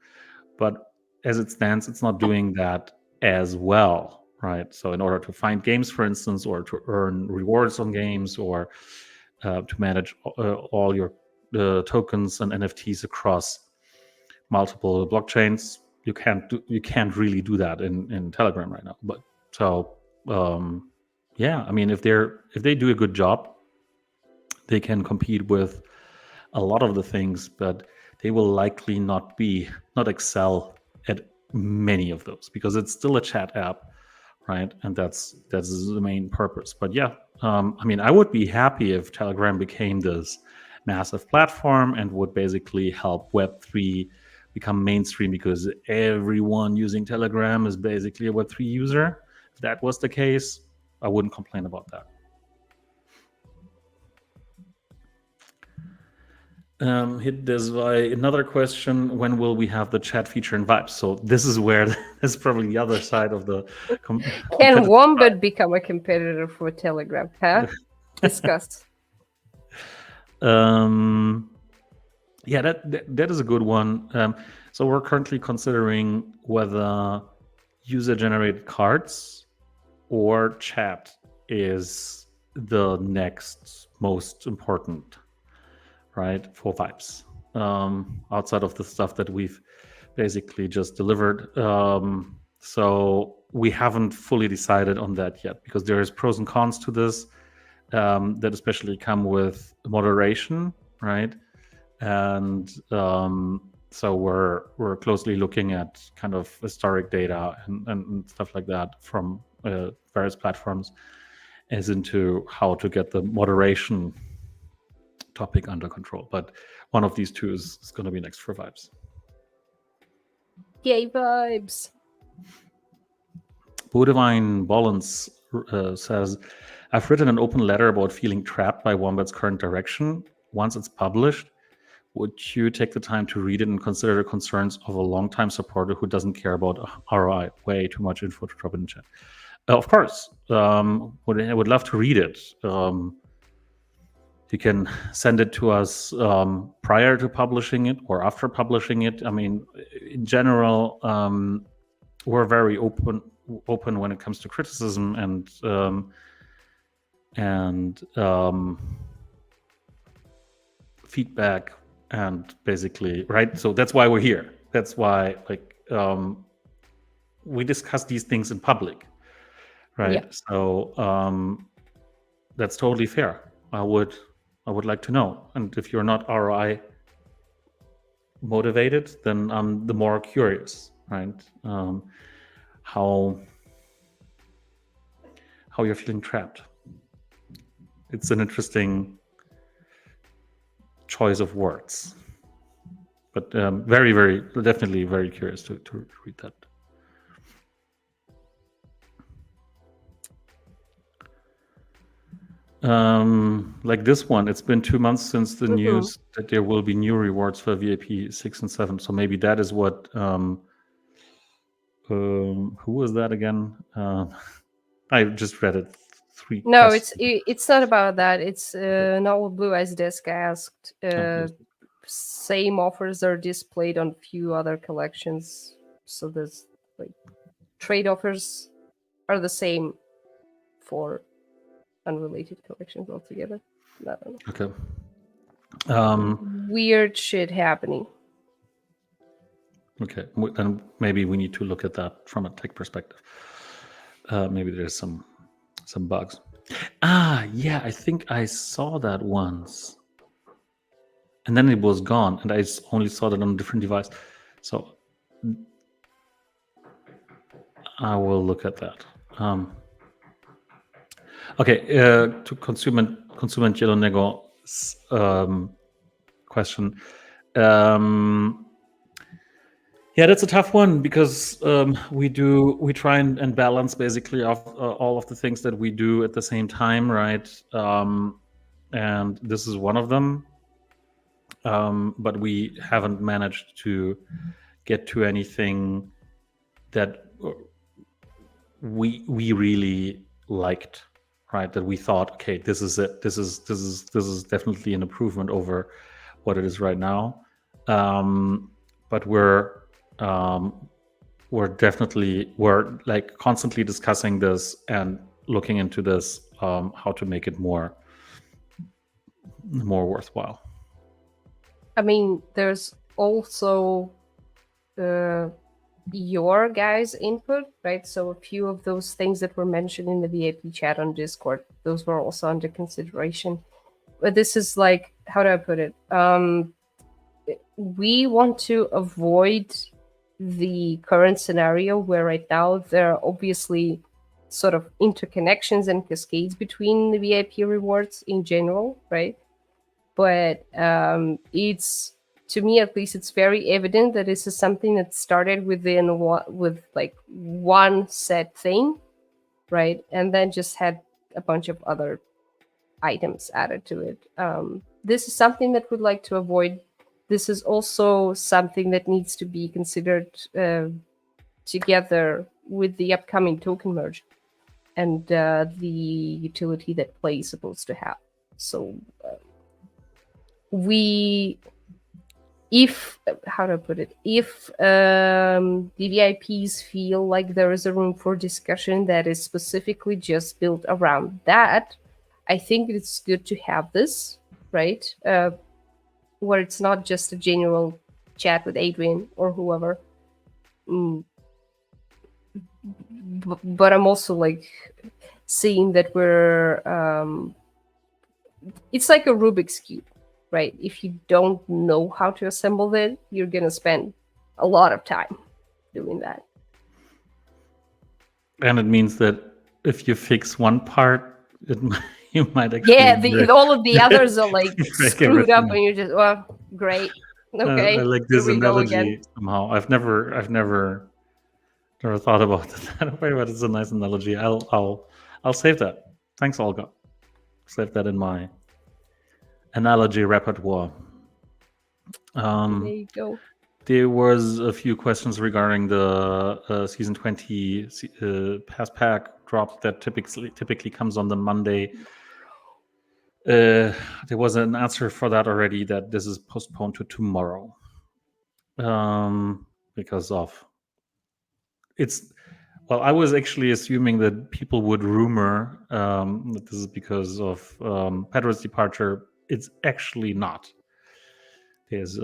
but as it stands, it's not doing that as well, right? So in order to find games, for instance, or to earn rewards on games, or to manage all your tokens and NFTs across multiple blockchains, you can't really do that in Telegram right now. But so if they do a good job, they can compete with a lot of the things, but they will likely not excel at many of those, because it's still a chat app, right? And that's the main purpose. But yeah, I would be happy if Telegram became this massive platform and would basically help Web3 become mainstream, because everyone using Telegram is basically a Web3 user. If that was the case, I wouldn't complain about that. Hit this by another question: when will we have the chat feature in Vibes? So this is where is probably the other side of the. Can Wombat become a competitor for Telegram? Huh? Discuss. Yeah, that is a good one. So we're currently considering whether user-generated cards or chat is the next most important, right, for Vibes, outside of the stuff that we've basically just delivered. So we haven't fully decided on that yet, because there is pros and cons to this that especially come with moderation, right? And so we're closely looking at kind of historic data and stuff like that from various platforms, as into how to get the moderation topic under control. But one of these two is going to be next for Vibes. Yay, Vibes. Bodivine Bollens says, I've written an open letter about feeling trapped by Wombat's current direction. Once it's published, would you take the time to read it and consider the concerns of a longtime supporter who doesn't care about ROI? Way too much info to drop in the chat. Of course, would love to read it. You can send it to us prior to publishing it or after publishing it. I mean, in general, we're very open when it comes to criticism and feedback, and basically, right? So that's why we're here. That's why, like, we discuss these things in public, right? Yeah. So that's totally fair. I would like to know. And if you're not ROI motivated, then I'm the more curious, right? How you're feeling trapped. It's an interesting choice of words, but very, very, definitely very curious to read that. Like this one, it's been 2 months since the news that there will be new rewards for VIP 6 and 7. So maybe that is what. Who was that again? I just read it. No, it's not about that. It's not what Blue Eyes Desk asked. Same offers are displayed on few other collections. So there's like trade offers are the same for unrelated collections altogether. I don't know. Okay. Weird shit happening. Okay, then maybe we need to look at that from a tech perspective. Maybe there's some bugs. Yeah, I think I saw that once, and then it was gone, and I only saw that on a different device. So I will look at that. Okay, to Consumer Yellow Nego's question. Yeah, that's a tough one because we try and balance basically all of the things that we do at the same time, right? And this is one of them. But we haven't managed to get to anything that we really liked, right? That we thought, okay, this is it. This is definitely an improvement over what it is right now. But we're like constantly discussing this and looking into this, how to make it more worthwhile. I mean, there's also your guys' input, right? So a few of those things that were mentioned in the VIP chat on Discord, those were also under consideration. But this is like, how do I put it? We want to avoid the current scenario where right now there are obviously sort of interconnections and cascades between the VIP rewards in general, right? But it's, to me at least, it's very evident that this is something that started with one set thing, right? And then just had a bunch of other items added to it. This is something that we'd like to avoid. This is also something that needs to be considered together with the upcoming token merge and the utility that Play is supposed to have. So if the VIPs feel like there is a room for discussion that is specifically just built around that, I think it's good to have this, right? Where it's not just a general chat with Adrian or whoever. But I'm also like seeing that we're it's like a Rubik's Cube, right? If you don't know how to assemble it, you're gonna spend a lot of time doing that. And it means that if you fix one part, you might actually all of the others are like screwed up, and you're just, well, great, okay. I like this analogy somehow. I've never thought about it that way, but it's a nice analogy. I'll save that. Thanks, Olga. Save that in my analogy repertoire. There you go. There was a few questions regarding the season 20 pass pack drop that typically comes on the Monday. There was an answer for that already, that this is postponed to tomorrow, because of it's. Well, I was actually assuming that people would rumor that this is because of Pedro's departure. It's actually not. There's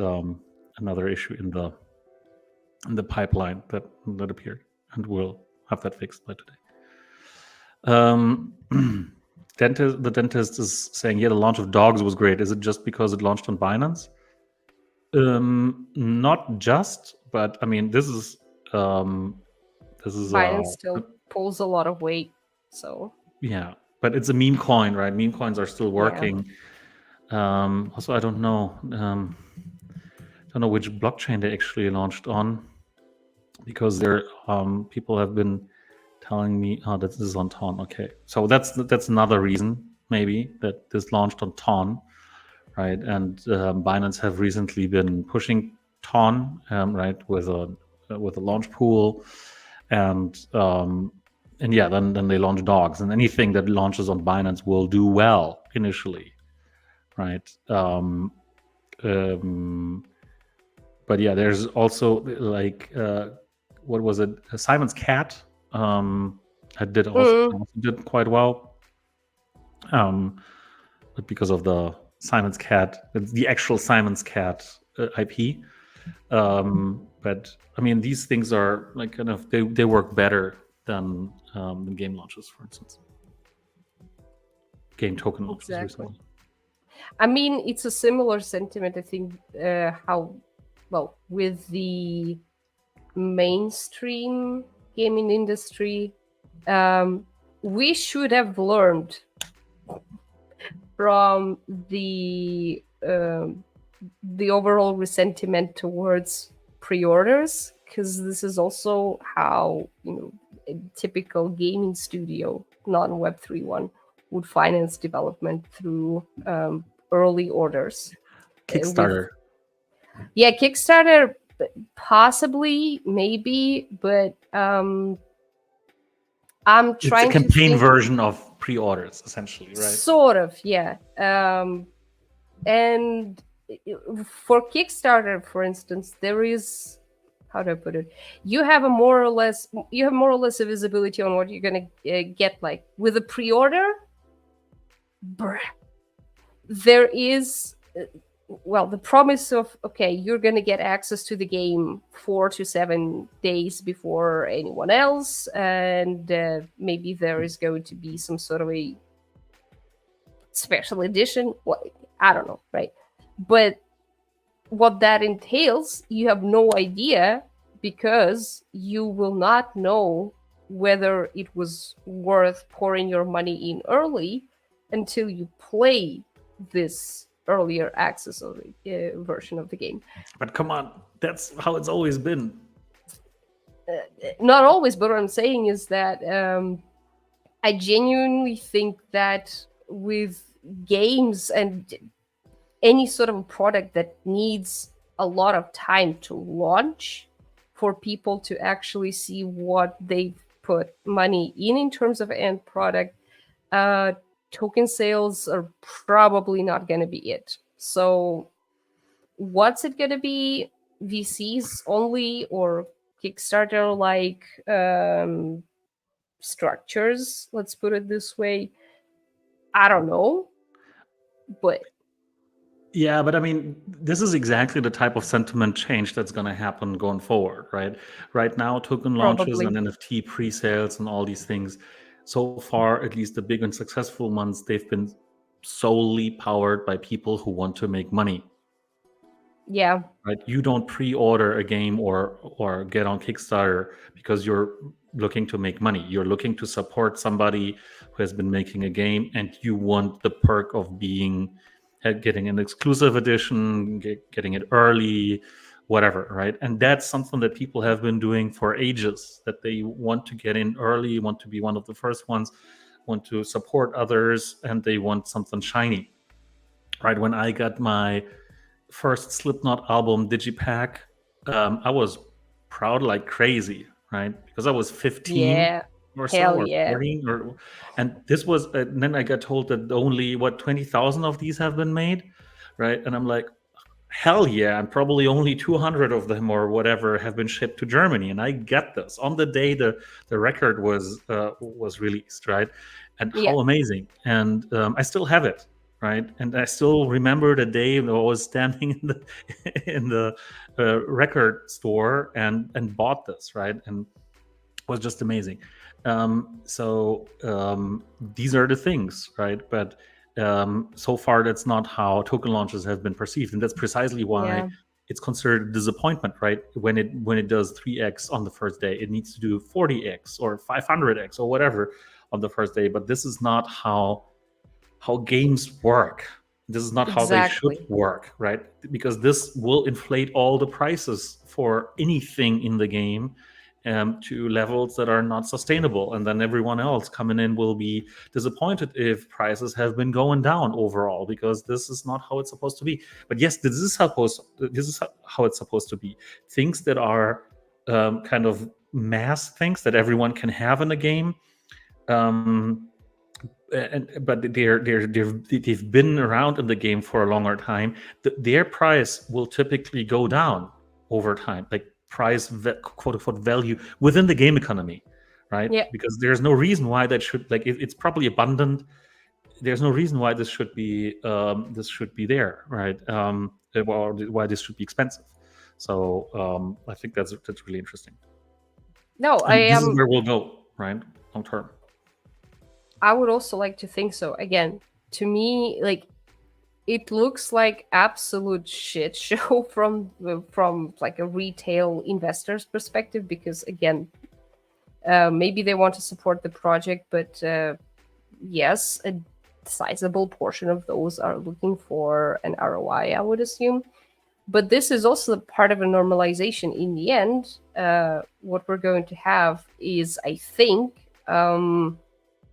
another issue in the pipeline that appeared, and we'll have that fixed by today. The dentist is saying, yeah, the launch of dogs was great. Is it just because it launched on Binance? Not just, but I mean, this is Binance still pulls a lot of weight, so yeah, but it's a meme coin, right? Meme coins are still working. Yeah. Also, I don't know. Don't know which blockchain they actually launched on, because there people have been telling me, oh, this is on Ton. Okay, so that's another reason maybe that this launched on Ton, right? And Binance have recently been pushing Ton, right, with a launch pool, and yeah, then they launch dogs, and anything that launches on Binance will do well initially, right? But yeah, there's also like what was it? Simon's Cat. I did also did quite well. But because of the Simon's Cat, the actual Simon's Cat IP. But I mean, these things are like kind of they work better than game launches, for instance. Game token launches. Exactly. I mean, it's a similar sentiment. I think with the mainstream gaming industry, we should have learned from the overall resentment towards pre-orders, because this is also how a typical gaming studio, non-Web3 one, would finance development through early orders. Kickstarter. Kickstarter, possibly, maybe, but I'm trying to think. It's a campaign version of pre-orders, essentially, right? Sort of, yeah. And for Kickstarter, for instance, there is, how do I put it? You have more or less a visibility on what you're gonna get. Like with a pre-order, there is the promise of, okay, you're gonna get access to the game 4 to 7 days before anyone else, and maybe there is going to be some sort of a special edition. I don't know, right? But what that entails, you have no idea, because you will not know whether it was worth pouring your money in early until you play this earlier access version of the game. But come on, that's how it's always been. Not always, but what I'm saying is that I genuinely think that with games and any sort of a product that needs a lot of time to launch for people to actually see what they put money in terms of end product, token sales are probably not going to be it. So what's it going to be? VCs only, or Kickstarter like structures? Let's put it this way. I don't know. But yeah, but I mean, this is exactly the type of sentiment change that's going to happen going forward, right? Right now, token launches and NFT pre-sales and all these things, so far, at least the big and successful ones, they've been solely powered by people who want to make money. Yeah. Right? You don't pre-order a game or get on Kickstarter because you're looking to make money. You're looking to support somebody who has been making a game, and you want the perk of getting an exclusive edition, getting it early, whatever, right? And that's something that people have been doing for ages, that they want to get in early, want to be one of the first ones, want to support others, and they want something shiny, right? When I got my first Slipknot album Digipack, I was proud like crazy, right? Because I was 15 Yeah. or so, Hell or yeah. 14, and this was. Then I got told that only 20,000 of these have been made, right? And I'm like, hell yeah, and probably only 200 of them or whatever have been shipped to Germany. And I get this on the day the record was released, right? And Yeah. how amazing. And I still have it, right? And I still remember the day when I was standing in the in the record store and bought this, right? And it was just amazing. So these are the things, right? But so far, that's not how token launches have been perceived, and that's precisely why Yeah. it's considered a disappointment, right? When it does 3x on the first day, it needs to do 40x or 500x or whatever on the first day. But this is not how games work. This is not how they should Exactly. work, right? Because this will inflate all the prices for anything in the game to levels that are not sustainable, and then everyone else coming in will be disappointed if prices have been going down overall, because this is not how it's supposed to be. But yes, this is how it's supposed to be. Things that are kind of mass things that everyone can have in a game. Um, but they've been around in the game for a longer time. Their price will typically go down over time, like quote unquote value within the game economy, right? Yeah. Because there's no reason why that should, like, it's probably abundant. There's no reason why this should be there, right? Or why this should be expensive. So I think that's really interesting, No, I and this is am. where we'll go, right, long term. I would also like to think so. Again, to me, like, it looks like absolute shit show from like a retail investor's perspective, because again, maybe they want to support the project, but yes, a sizable portion of those are looking for an ROI, I would assume. But this is also part of a normalization. In the end, what we're going to have is, I think,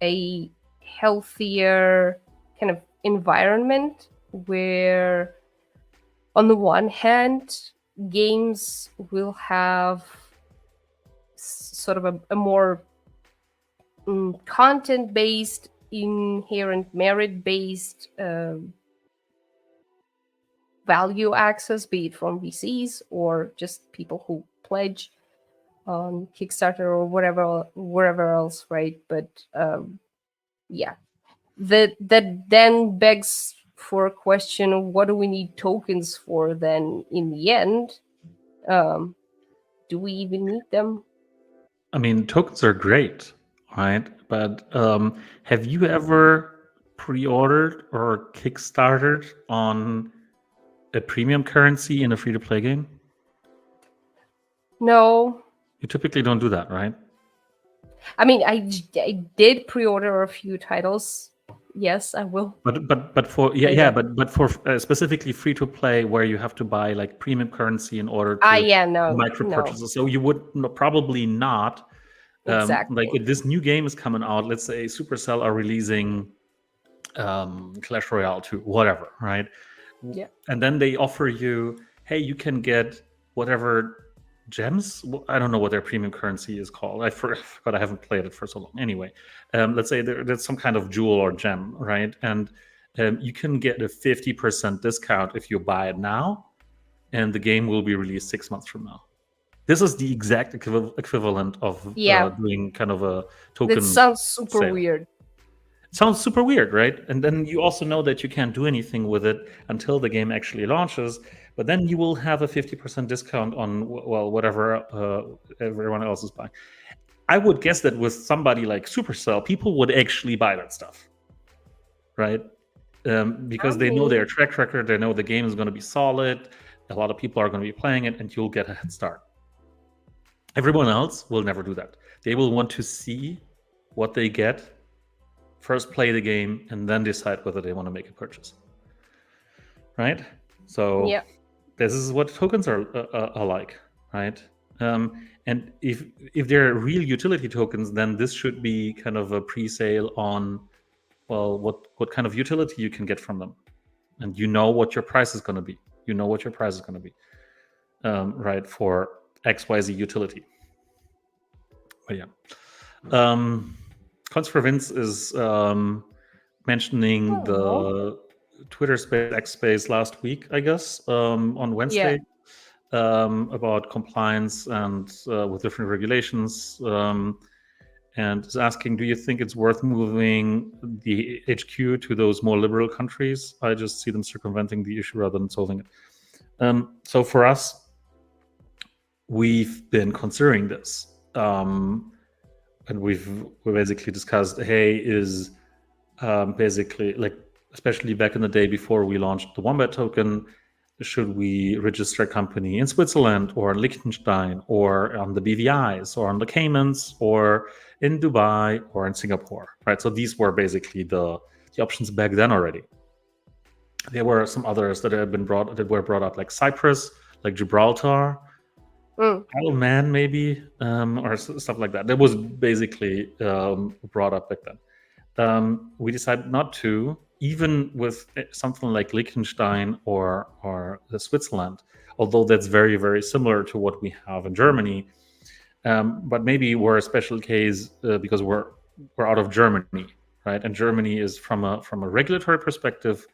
a healthier kind of environment where, on the one hand, games will have sort of a more content based, inherent merit based value access, be it from VCs or just people who pledge on Kickstarter or wherever else, right? But yeah, that then begs for a question of, what do we need tokens for then in the end? Do we even need them? I mean, tokens are great, right? But have you ever pre-ordered or kickstarted on a premium currency in a free-to-play game? No. You typically don't do that, right? I mean, I did pre-order a few titles. Yes, I will. But for but for specifically free-to-play, where you have to buy like premium currency in order to Yeah, no, micro no, purchases, so you would probably not. Like, exactly. if this new game is coming out, let's say Supercell are releasing Clash Royale 2, whatever, right? Yeah. And then they offer you, hey, you can get whatever gems. I don't know what their premium currency is called. I forgot. I haven't played it for so long. Anyway, let's say there's some kind of jewel or gem, right? And you can get a 50% discount if you buy it now, and the game will be released 6 months from now. This is the exact equivalent of doing kind of a token. That sounds super sale. weird. It sounds super weird, right? And then you also know that you can't do anything with it until the game actually launches. But then you will have a 50% discount on, well, whatever everyone else is buying. I would guess that with somebody like Supercell, people would actually buy that stuff, right? Because they know their track record, they know the game is going to be solid. A lot of people are going to be playing it, and you'll get a head start. Everyone else will never do that. They will want to see what they get, first play the game, and then decide whether they want to make a purchase. Right? So this is what tokens are like, right? And if they're real utility tokens, then this should be kind of a pre-sale on, well, what kind of utility you can get from them, and you know what your price is going to be. You know what your price is going to be, right, for XYZ utility. But yeah. Cons for Vince is mentioning the Twitter space, X space last week, I guess, on Wednesday, about compliance and with different regulations. And is asking, do you think it's worth moving the HQ to those more liberal countries? I just see them circumventing the issue rather than solving it. So for us, we've been considering this. And we basically discussed, hey, is basically, like, especially back in the day before we launched the Wombat token, should we register a company in Switzerland or in Liechtenstein or on the BVIs or on the Caymans or in Dubai or in Singapore, right? So these were basically the options back then already. There were some others that were brought up, like Cyprus, like Gibraltar, Isle of Man, maybe, or stuff like that. That was basically brought up back then. We decided not to, even with something like Liechtenstein or Switzerland, although that's very, very similar to what we have in Germany. But maybe we're a special case because we're out of Germany, right? And Germany is, from a regulatory perspective,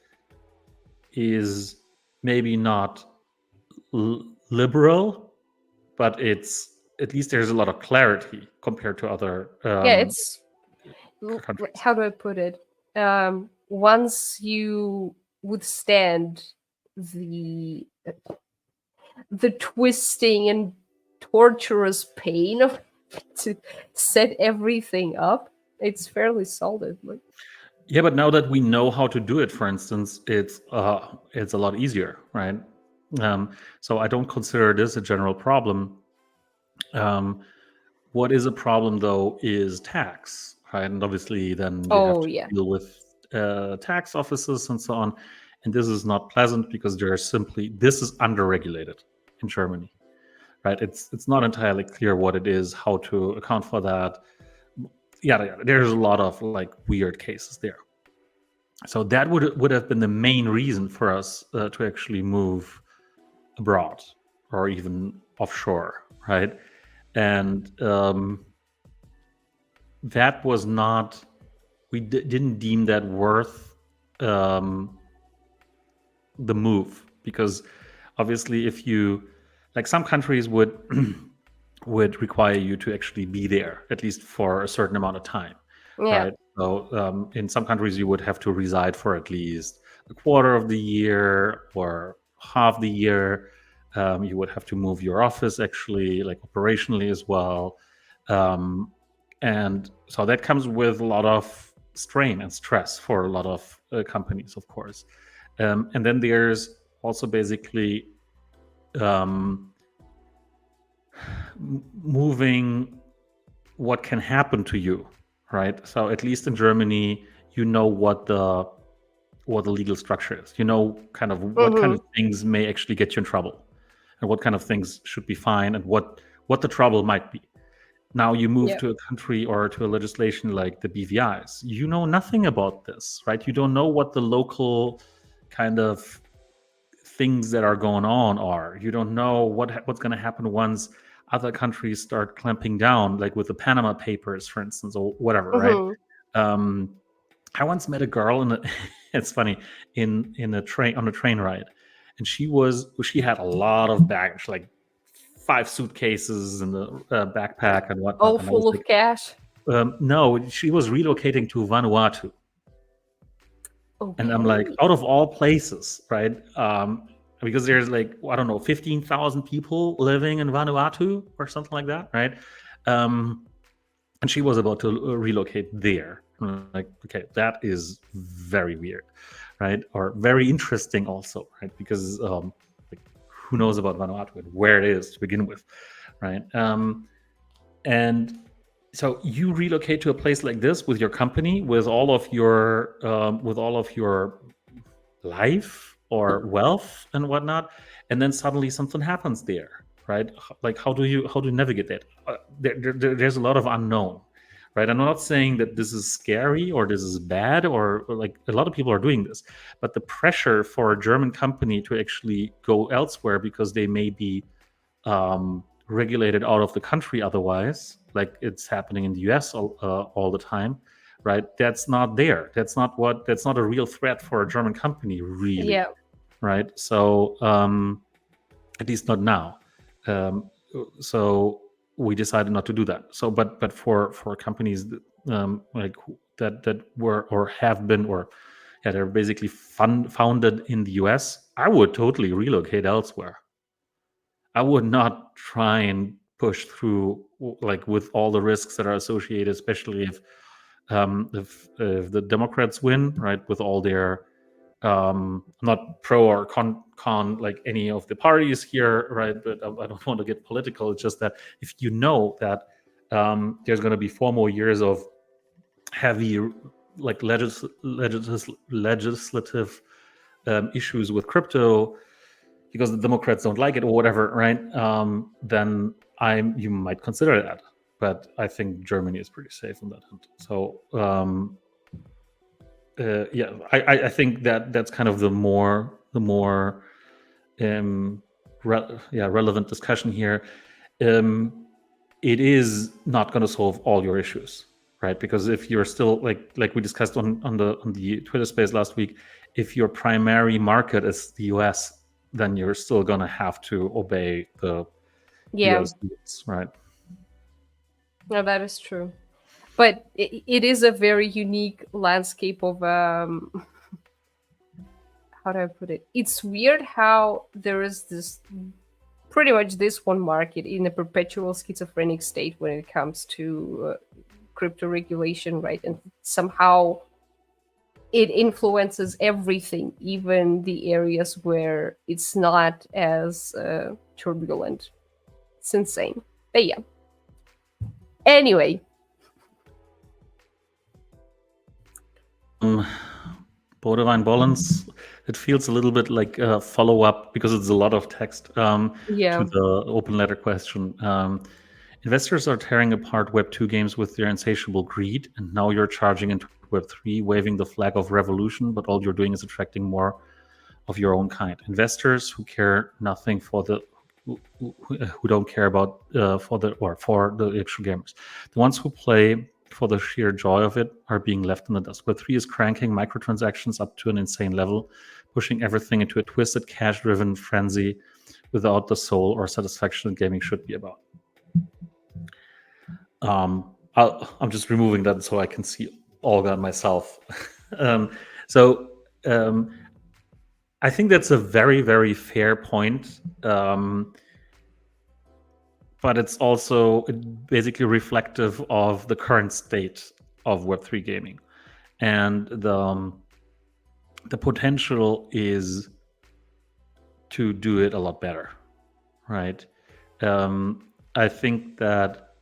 is maybe not liberal, but it's, at least there's a lot of clarity compared to other it's countries. How do I put it? Once you withstand the twisting and torturous pain of to set everything up, it's fairly solid. Like, yeah, but now that we know how to do it, for instance, it's a lot easier, right? So I don't consider this a general problem. What is a problem, though, is tax, right? And obviously then you have to deal with tax offices and so on. And this is not pleasant because this is under-regulated in Germany, right? It's not entirely clear what it is, how to account for that. Yeah, there's a lot of like weird cases there. So that would have been the main reason for us to actually move abroad or even offshore, right? And that was not, we didn't deem that worth the move, because obviously if you, like, some countries would would require you to actually be there at least for a certain amount of time, right? So in some countries you would have to reside for at least a quarter of the year or half the year. You would have to move your office, actually, like operationally as well. And so that comes with a lot of strain and stress for a lot of companies, of course. And then there's also basically moving what can happen to you, right? So at least in Germany, you know what the legal structure is. You know kind of what kind of things may actually get you in trouble, and what kind of things should be fine, and what the trouble might be. Now you move to a country or to a legislation like the BVIs. You know nothing about this, right? You don't know what the local kind of things that are going on are. You don't know what's going to happen once other countries start clamping down, like with the Panama Papers, for instance, or whatever, right? I once met a girl it's funny, on a train ride, and she had a lot of baggage, like 5 suitcases in the backpack and whatnot. All full of cash? No, she was relocating to Vanuatu. Okay. And I'm like, out of all places, right? Because there's like, I don't know, 15,000 people living in Vanuatu or something like that, right? And she was about to relocate there. I'm like, okay, that is very weird, right? Or very interesting also, right? Because like, who knows about Vanuatu and where it is to begin with, right? And so you relocate to a place like this with your company, with all of your life or wealth and whatnot, and then suddenly something happens there, right? Like, how do you navigate that? There's a lot of unknown, right? I'm not saying that this is scary or this is bad, or like a lot of people are doing this, but the pressure for a German company to actually go elsewhere because they may be regulated out of the country otherwise, like it's happening in the US all the time, right? That's not there. That's not a real threat for a German company, really, Yeah. right? So at least not now. So we decided not to do that. So, but for companies like that were or have been or yeah, they're basically founded in the US, I would totally relocate elsewhere. I would not try and push through like with all the risks that are associated, especially if the Democrats win, right? With all their not pro or con like any of the parties here, right? But I don't want to get political. It's just that if you know that there's going to be 4 more years of heavy like legislative issues with crypto because the Democrats don't like it or whatever, right? Then you might consider that. But I think Germany is pretty safe on that end. So yeah, I think that's kind of the more relevant discussion here. It is not going to solve all your issues, right? Because if you're still like we discussed on the Twitter space last week, if your primary market is the US, then you're still going to have to obey the US rules, right? No, that is true. But it is a very unique landscape of how do I put it? It's weird how there is this pretty much this one market in a perpetual schizophrenic state when it comes to crypto regulation, right? And somehow it influences everything, even the areas where it's not as turbulent. It's insane. But yeah. Anyway. Borderline balance, it feels a little bit like a follow-up because it's a lot of text to the open letter question. Investors are tearing apart Web2 games with their insatiable greed, and now you're charging into Web3, waving the flag of revolution, but all you're doing is attracting more of your own kind. Investors who care nothing for the who don't care about for the actual gamers. The ones who play for the sheer joy of it are being left in the dust. Web3 is cranking microtransactions up to an insane level, pushing everything into a twisted, cash-driven frenzy without the soul or satisfaction that gaming should be about. I'm just removing that so I can see Olga myself. I think that's a very, very fair point. But it's also basically reflective of the current state of Web3 gaming. And the potential is to do it a lot better, right? I think that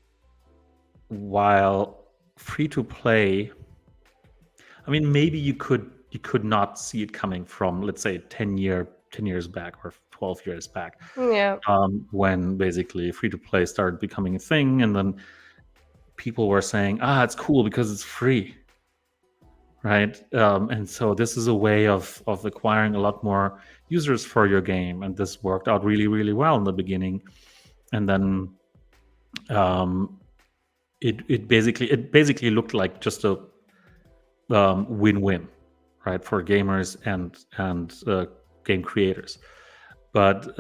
while free to play, I mean, maybe you could not see it coming from, let's say, 10 years back or 12 years back, when basically free to play started becoming a thing, and then people were saying, it's cool because it's free, right? And so this is a way of acquiring a lot more users for your game, and this worked out really, really well in the beginning, and then it basically looked like just a win-win, right, for gamers and game creators. But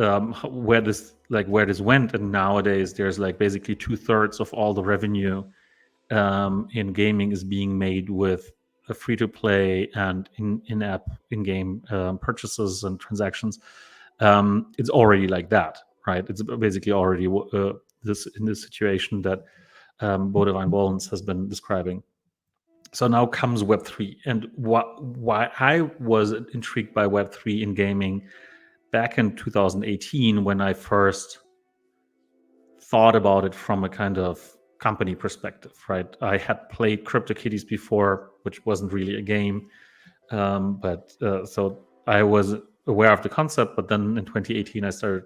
where this went, and nowadays there's like basically 2/3 of all the revenue in gaming is being made with a free-to-play and in-app in-game purchases and transactions. It's already like that, right? It's basically already this situation that Bodewine Bollens has been describing. So now comes Web3, and why I was intrigued by Web3 in gaming back in 2018 when I first thought about it from a kind of company perspective, right? I had played CryptoKitties before, which wasn't really a game, but so I was aware of the concept. But then in 2018, I started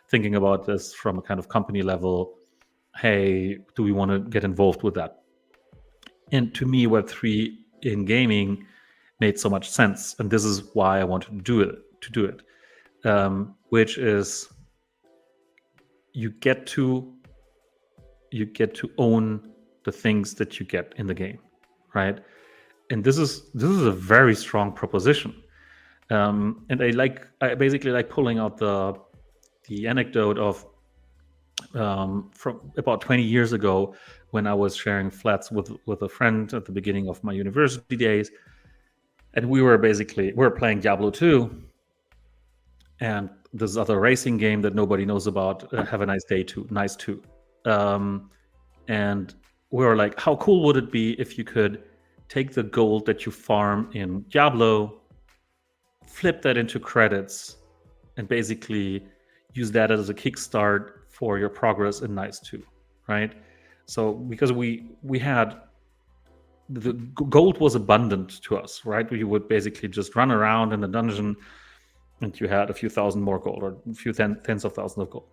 thinking about this from a kind of company level. Hey, do we want to get involved with that? And to me, Web3 in gaming made so much sense, and this is why I wanted to do it. Which is you get to own the things that you get in the game, right? And this is a very strong proposition. And I basically like pulling out the anecdote of from about 20 years ago when I was sharing flats with a friend at the beginning of my university days, and we were playing Diablo 2 and this other racing game that nobody knows about, Have a Nice Day 2, Nice 2. And we were like, how cool would it be if you could take the gold that you farm in Diablo, flip that into credits, and basically use that as a kickstart for your progress in Nice 2, right? So because we had the gold was abundant to us, right? You would basically just run around in the dungeon and you had a few thousand more gold or a few tens of thousands of gold.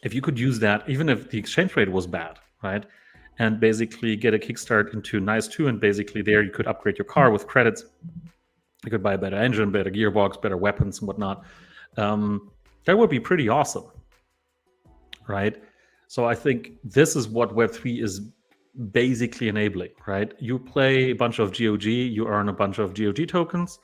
If you could use that, even if the exchange rate was bad, right? And basically get a kickstart into Nice 2, and basically there you could upgrade your car with credits. You could buy a better engine, better gearbox, better weapons and whatnot. That would be pretty awesome, right? So I think this is what Web3 is basically enabling, right? You play a bunch of GOG, you earn a bunch of GOG tokens,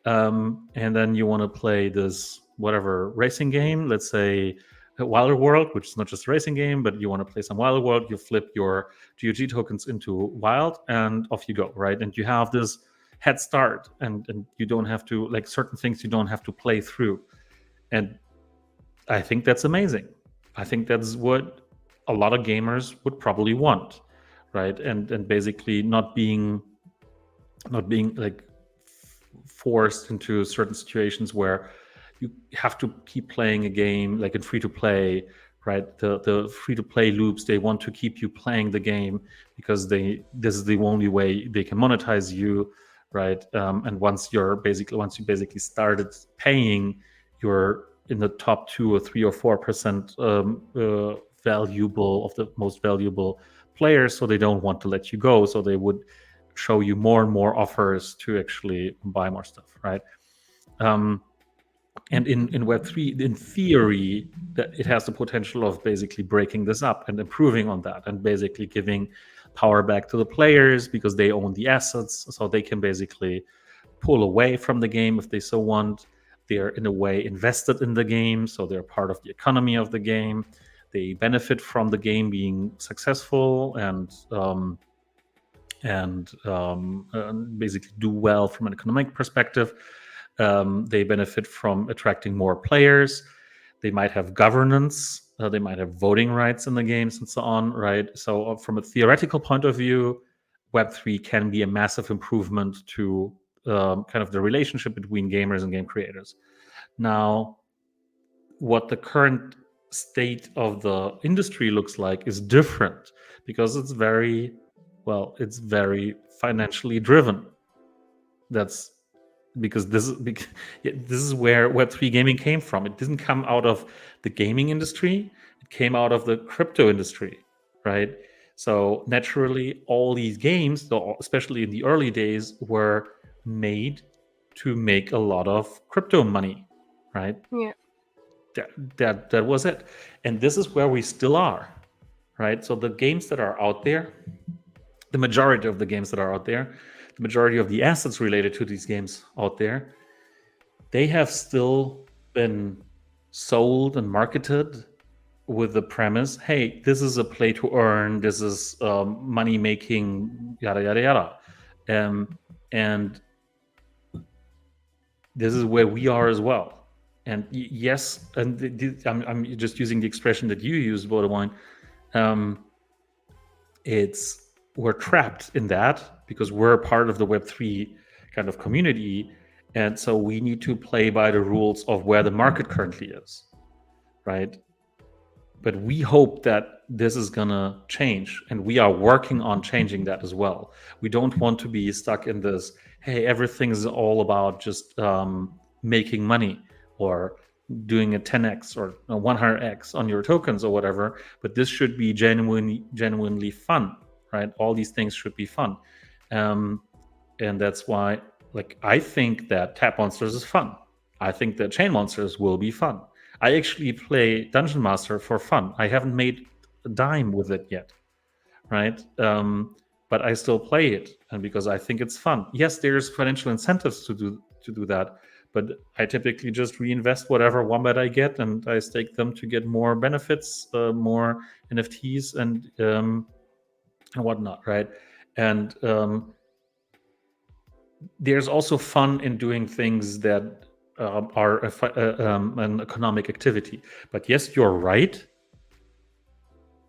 and then you want to play this whatever racing game, let's say Wilder World, which is not just a racing game, but you want to play some Wilder World, you flip your GOG tokens into Wild, and off you go, right? And you have this head start, and you don't have to, like, certain things you don't have to play through. And I think that's amazing. I think that's what a lot of gamers would probably want, right? And basically not being like forced into certain situations where you have to keep playing a game like in free to play, right? The free to play loops, they want to keep you playing the game because this is the only way they can monetize you, right? And once you basically started paying, you're in the top 2 or 3 or 4% valuable of the most valuable players, so they don't want to let you go. So they would show you more and more offers to actually buy more stuff, right? And in Web3, in theory, that it has the potential of basically breaking this up and improving on that, and basically giving power back to the players because they own the assets, so they can basically pull away from the game if they so want. They're in a way invested in the game, so they're part of the economy of the game. They benefit from the game being successful and basically do well from an economic perspective. They benefit from attracting more players. They might have governance. They might have voting rights in the games and so on, right? So from a theoretical point of view, Web3 can be a massive improvement to kind of the relationship between gamers and game creators. Now, what the current state of the industry looks like is different because it's very financially driven. That's because this is where Web3 gaming came from. It didn't come out of the gaming industry, it came out of the crypto industry, right? So naturally, all these games, especially in the early days, were made to make a lot of crypto money, right? Yeah. That was it. And this is where we still are, right? So the games that are out there, the majority of the games that are out there, the majority of the assets related to these games out there, they have still been sold and marketed with the premise, hey, this is a play to earn, this is money making, yada yada yada, and this is where we are as well. And yes, and I'm just using the expression that you used, Borderline. We're trapped in that because we're part of the Web3 kind of community, and so we need to play by the rules of where the market currently is, right? But we hope that this is gonna change, and we are working on changing that as well. We don't want to be stuck in this, hey, everything is all about just making money or doing a 10x or a 100x on your tokens or whatever, but this should be genuinely fun. right? All these things should be fun. And that's why, like, I think that Tap Monsters is fun. I think that Chain Monsters will be fun. I actually play Dungeon Master for fun. I haven't made a dime with it yet, right? But I still play it, and because I think it's fun. Yes, there's financial incentives to do that, but I typically just reinvest whatever wombat I get, and I stake them to get more benefits, more NFTs, and whatnot, right? And there's also fun in doing things that are an economic activity. But yes, you're right.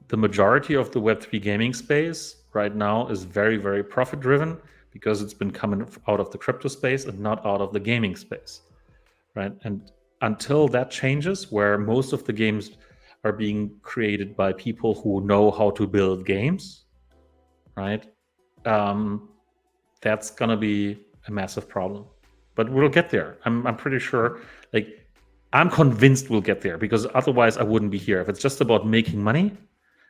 The majority of the Web3 gaming space right now is very, very profit driven because it's been coming out of the crypto space and not out of the gaming space, right? And until that changes, where most of the games are being created by people who know how to build games, right? That's gonna be a massive problem. But we'll get there. I'm pretty sure. Like, I'm convinced we'll get there, because otherwise I wouldn't be here. If it's just about making money,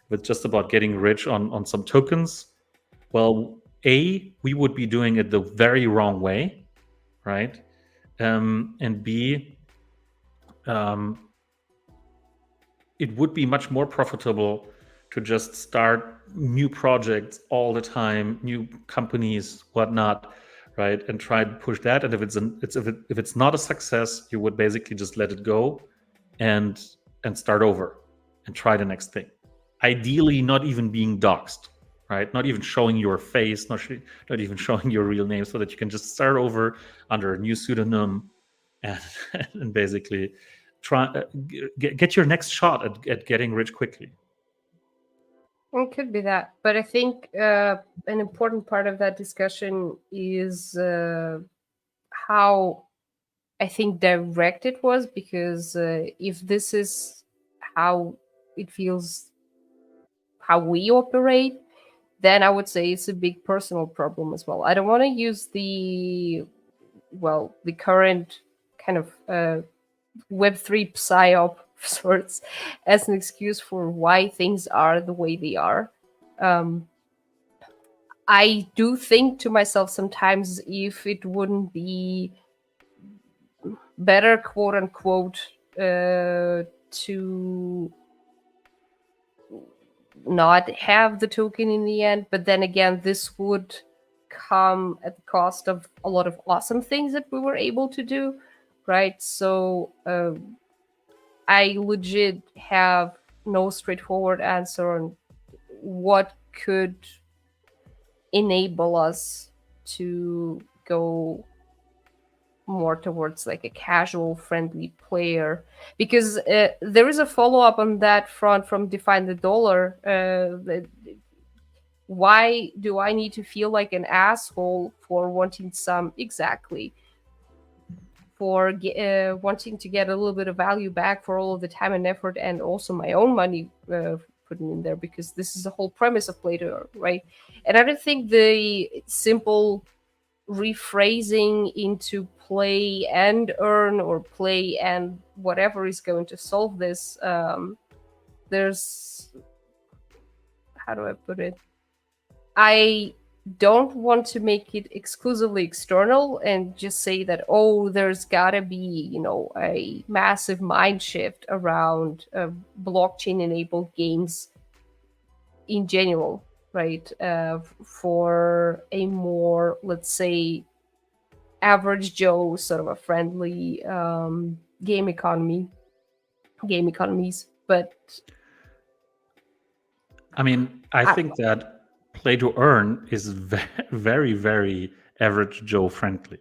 if it's just about getting rich on some tokens, well, A, we would be doing it the very wrong way, right? And B, it would be much more profitable to just start new projects all the time, new companies, whatnot, right? And try to push that. And if it's not a success, you would basically just let it go and start over and try the next thing. Ideally, not even being doxxed, right? Not even showing your face, not even showing your real name, so that you can just start over under a new pseudonym and, and basically try get your next shot at getting rich quickly. It could be that, but I think an important part of that discussion is how I think direct it was, because if this is how it feels, how we operate, then I would say it's a big personal problem as well. I don't want to use the current kind of Web3 psyop sorts as an excuse for why things are the way they are. I do think to myself sometimes, if it wouldn't be better, quote unquote, to not have the token in the end. But then again, this would come at the cost of a lot of awesome things that we were able to do, right? So I legit have no straightforward answer on what could enable us to go more towards like a casual friendly player, because there is a follow-up on that front from Define the Dollar. Why do I need to feel like an asshole for wanting some for wanting to get a little bit of value back for all of the time and effort, and also my own money putting in there, because this is the whole premise of play to earn, right? And I don't think the simple rephrasing into play and earn or play and whatever is going to solve this. There's, how do I put it? I don't want to make it exclusively external and just say that, oh, there's gotta be, a massive mind shift around blockchain enabled games in general, right? For a more, let's say, average Joe sort of a friendly game economies. But I mean, I think that play to earn is very, very average Joe friendly,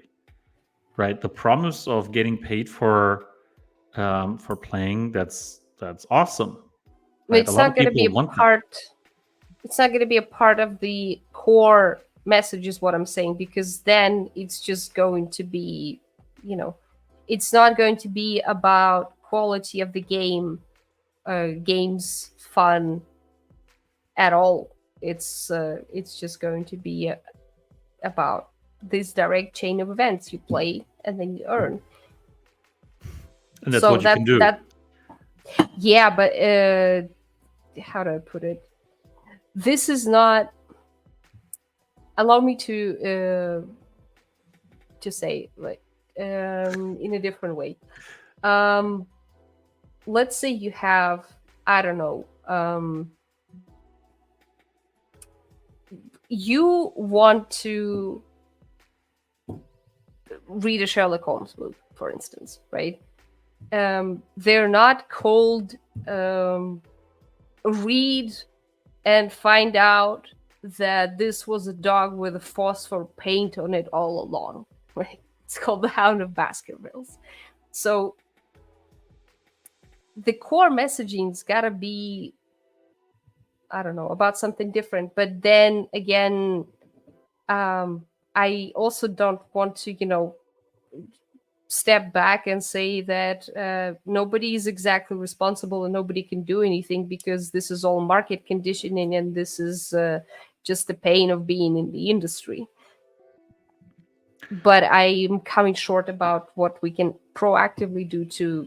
right? The promise of getting paid for playing, that's awesome. Right? It's not going to be a part. It's not going to be a part of the core message, is what I'm saying, because then it's just going to be, it's not going to be about quality of the game, game's fun at all. It's just going to be about this direct chain of events. You play and then you earn. And that's what you can do. Yeah, but how do I put it? This is not allow me to say, like, in a different way. Let's say you have, I don't know, you want to read a Sherlock Holmes book, for instance, right? They're not called read and find out that this was a dog with a phosphor paint on it all along, right? It's called The Hound of Baskervilles. So the core messaging's gotta be, I don't know, about something different. But then again, I also don't want to, step back and say that nobody is exactly responsible and nobody can do anything, because this is all market conditioning and this is just the pain of being in the industry. But I'm coming short about what we can proactively do to,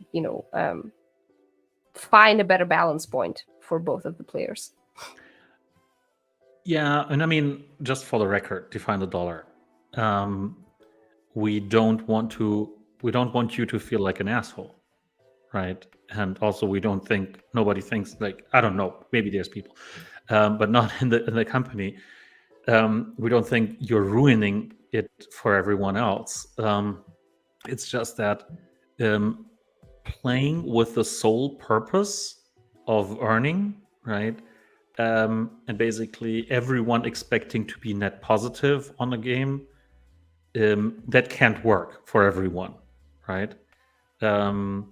find a better balance point for both of the players. Yeah, and I mean, just for the record, define the dollar. We don't want you to feel like an asshole, right? And also, nobody thinks, like, I don't know, maybe there's people, but not in the company. We don't think you're ruining it for everyone else. It's just that playing with the sole purpose of earning, right? And basically everyone expecting to be net positive on a game, that can't work for everyone, right? Pardon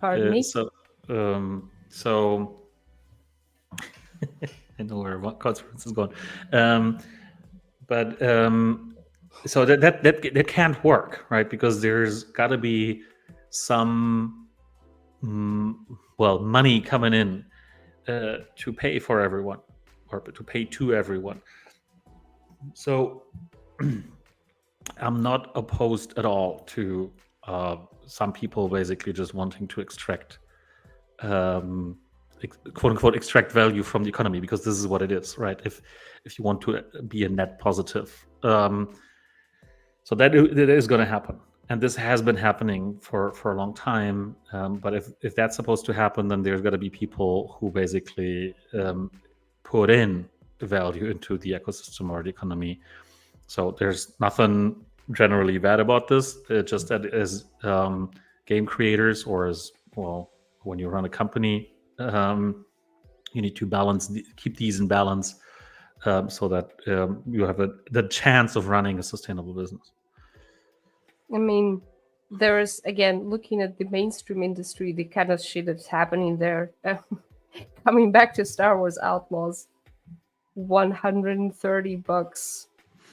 me? So I know where conference is going, but so that can't work, right? Because there's got to be some money coming in to pay for everyone, or to pay to everyone. So I'm not opposed at all to some people basically just wanting to extract, quote unquote, extract value from the economy, because this is what it is, right? If you want to be a net positive, so that is going to happen, and this has been happening for a long time. But if that's supposed to happen, then there's got to be people who basically put in the value into the ecosystem or the economy. So there's nothing generally bad about this. It's just that as game creators, or as well, when you run a company, you need to keep these in balance, so that you have the chance of running a sustainable business. I mean, there is, again, looking at the mainstream industry, the kind of shit that's happening there. Coming back to Star Wars Outlaws, $130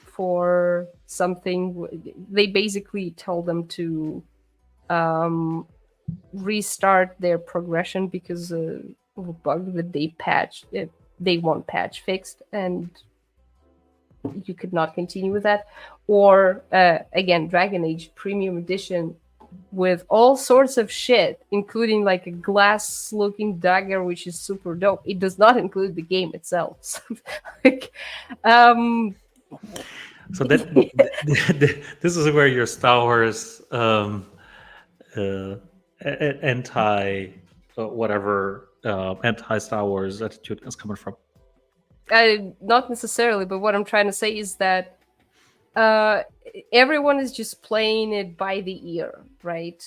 for something. They basically tell them to restart their progression because of a bug that they want patch fixed, and you could not continue with that. Or again, Dragon Age Premium Edition with all sorts of shit, including like a glass looking dagger, which is super dope. It does not include the game itself. So, like, so this is where your Star Wars anti whatever anti Star Wars attitude is coming from. Not necessarily, but what I'm trying to say is that everyone is just playing it by the ear, right?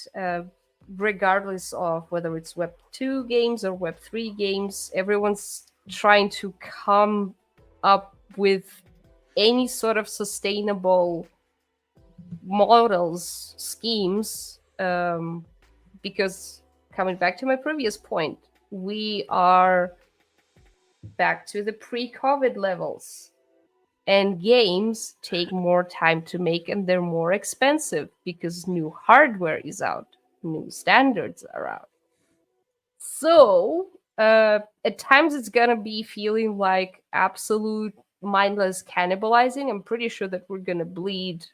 Regardless of whether it's Web 2 games or Web 3 games, everyone's trying to come up with any sort of sustainable models, schemes, because coming back to my previous point, we are back to the pre-COVID levels. And games take more time to make, and they're more expensive because new hardware is out, new standards are out. So at times it's gonna be feeling like absolute mindless cannibalizing. I'm pretty sure that we're gonna bleed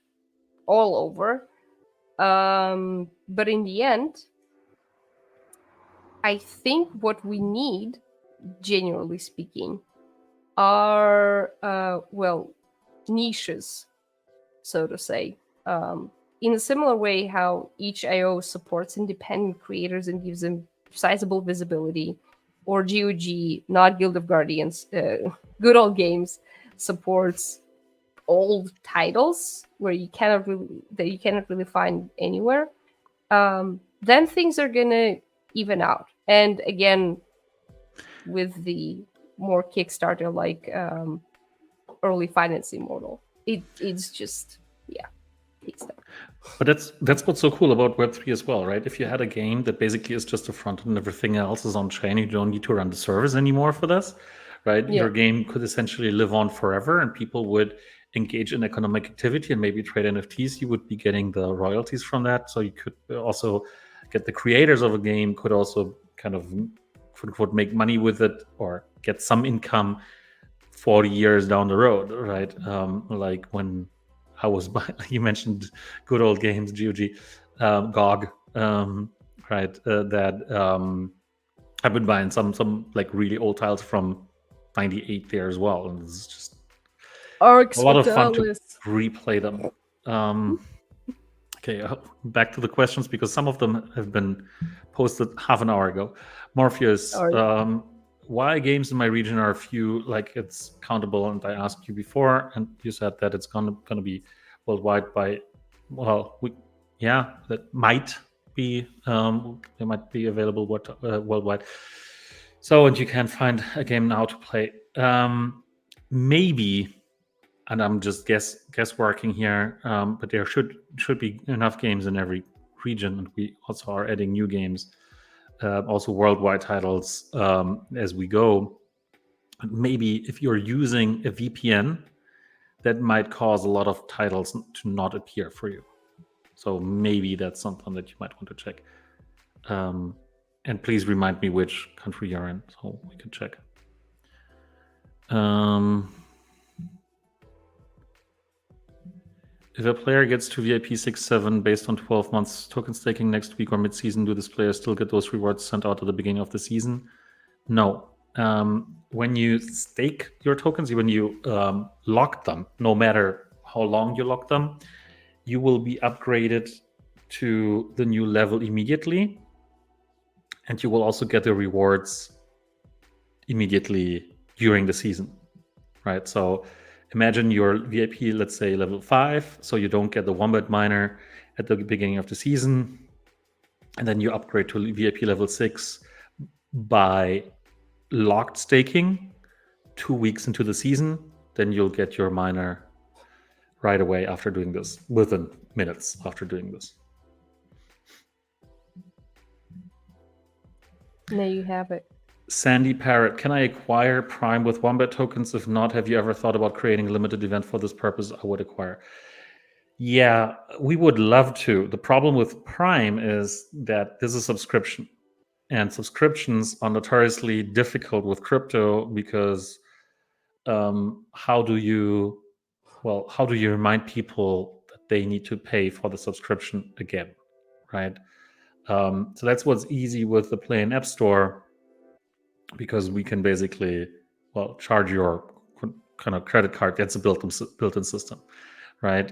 all over. But in the end, I think what we need, generally speaking, are niches, so to say. In a similar way, how each IO supports independent creators and gives them sizable visibility, or GOG, not Guild of Guardians, Good Old Games, supports old titles where you cannot really find anywhere. Then things are gonna even out. And again, with the more Kickstarter like early financing model, it's just takes time. But that's what's so cool about Web3 as well, right? If you had a game that basically is just a front end and everything else is on chain, you don't need to run the servers anymore for this, right? Yeah. Your game could essentially live on forever and people would engage in economic activity and maybe trade NFTs. You would be getting the royalties from that. So you could also get the creators of a game could also kind of quote unquote make money with it or get some income 40 years down the road, right? Like when I was you mentioned Good Old Games, GOG, right? That I've been buying some like really old titles from '98 there as well, and it's just Arx a lot of fun to Vitalis. replay them. Okay, back to the questions because some of them have been posted half an hour ago. Morpheus, why games in my region are few, like it's countable? And I asked you before, and you said that it's gonna be worldwide by, well, that might be, they might be available worldwide. So, and you can find a game now to play. Maybe. And I'm just guessworking here, but there should be enough games in every region, and we also are adding new games, also worldwide titles as we go. Maybe if you're using a VPN, that might cause a lot of titles to not appear for you. So maybe that's something that you might want to check. And please remind me which country you're in, so we can check. If a player gets to VIP 6-7 based on 12 months token staking next week or mid-season, do this player still get those rewards sent out at the beginning of the season? No. When you stake your tokens, when you lock them, no matter how long you lock them, you will be upgraded to the new level immediately. And you will also get the rewards immediately during the season, right? So imagine your VIP, let's say level 5, so you don't get the wombat miner at the beginning of the season, and then you upgrade to VIP level 6 by locked staking 2 weeks into the season. Then you'll get your miner right away after doing this, within minutes after doing this. There you have it. Sandy Parrot, can I acquire Prime with Wombat tokens? If not, have you ever thought about creating a limited event for this purpose? I would acquire. Yeah, we would love to. The problem with Prime is that this is a subscription, and subscriptions are notoriously difficult with crypto because how do you remind people that they need to pay for the subscription again, right? So that's what's easy with the Play in App Store, because we can basically, charge your kind of credit card. That's a built-in system, right?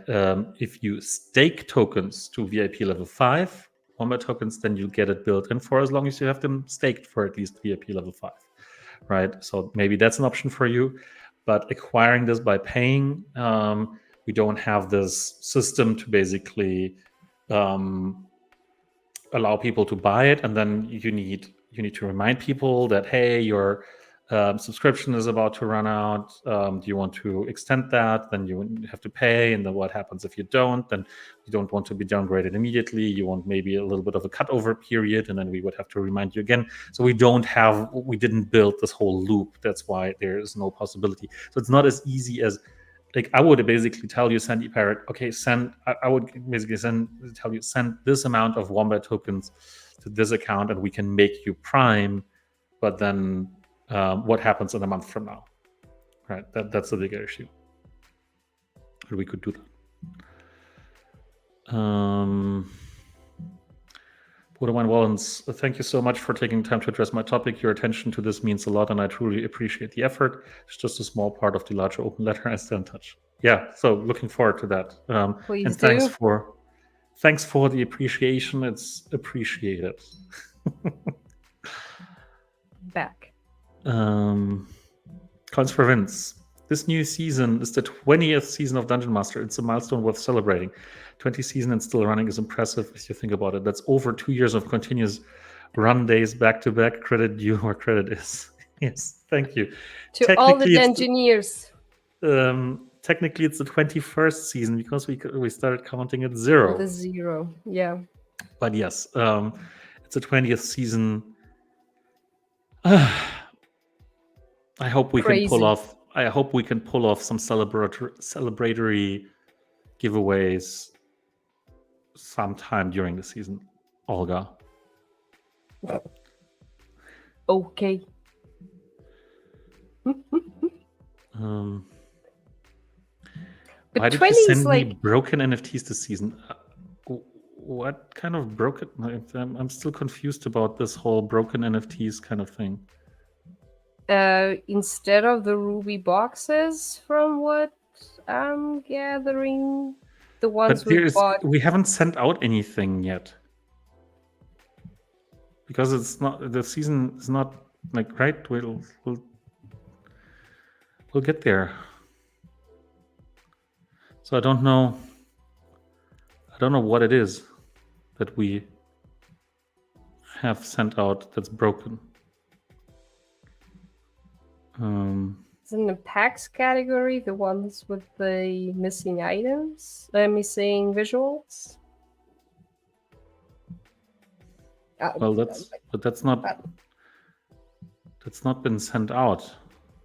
If you stake tokens to VIP level 5, Wombat tokens, then you get it built in for as long as you have them staked for at least VIP level 5, right? So maybe that's an option for you. But acquiring this by paying, we don't have this system to basically allow people to buy it, and then you need to remind people that, hey, your subscription is about to run out. Do you want to extend that? Then you have to pay. And then what happens if you don't? Then you don't want to be downgraded immediately. You want maybe a little bit of a cutover period, and then we would have to remind you again. So we didn't build this whole loop. That's why there is no possibility. So it's not as easy as, like, I would basically tell you, Sandy Parrot, okay, I would basically tell you, send this amount of Wombat tokens to this account and we can make you Prime. But then what happens in a month from now, right? That's the bigger issue. But we could do that. Borderline Wallens, thank you so much for taking time to address my topic. Your attention to this means a lot, and I truly appreciate the effort. It's just a small part of the larger open letter. I stay in touch. yeah, so looking forward to that. Please And do. thanks for the appreciation. It's appreciated. Back. Coins for Vince. This new season is the 20th season of Dungeon Master. It's a milestone worth celebrating. 20 season and still running is impressive if you think about it. That's over 2 years of continuous run days back to back. Credit due where credit is. Yes, thank you. To all the Dungeoneers. Technically, it's the 21st season because we started counting at 0. The 0, yeah. But yes, it's the 20th season. I hope we can pull off. I hope we can pull off some celebratory giveaways sometime during the season. Olga. Okay. Why did you send me broken NFTs this season? What kind of broken? I'm still confused about this whole broken NFTs kind of thing. Instead of the ruby boxes, from what I'm gathering, the ones we bought. We haven't sent out anything yet because it's not, the season is not like, right. We'll get there. So I don't know what it is that we have sent out that's broken. It's in the packs category, the ones with the missing items, missing visuals. Well, that's not been sent out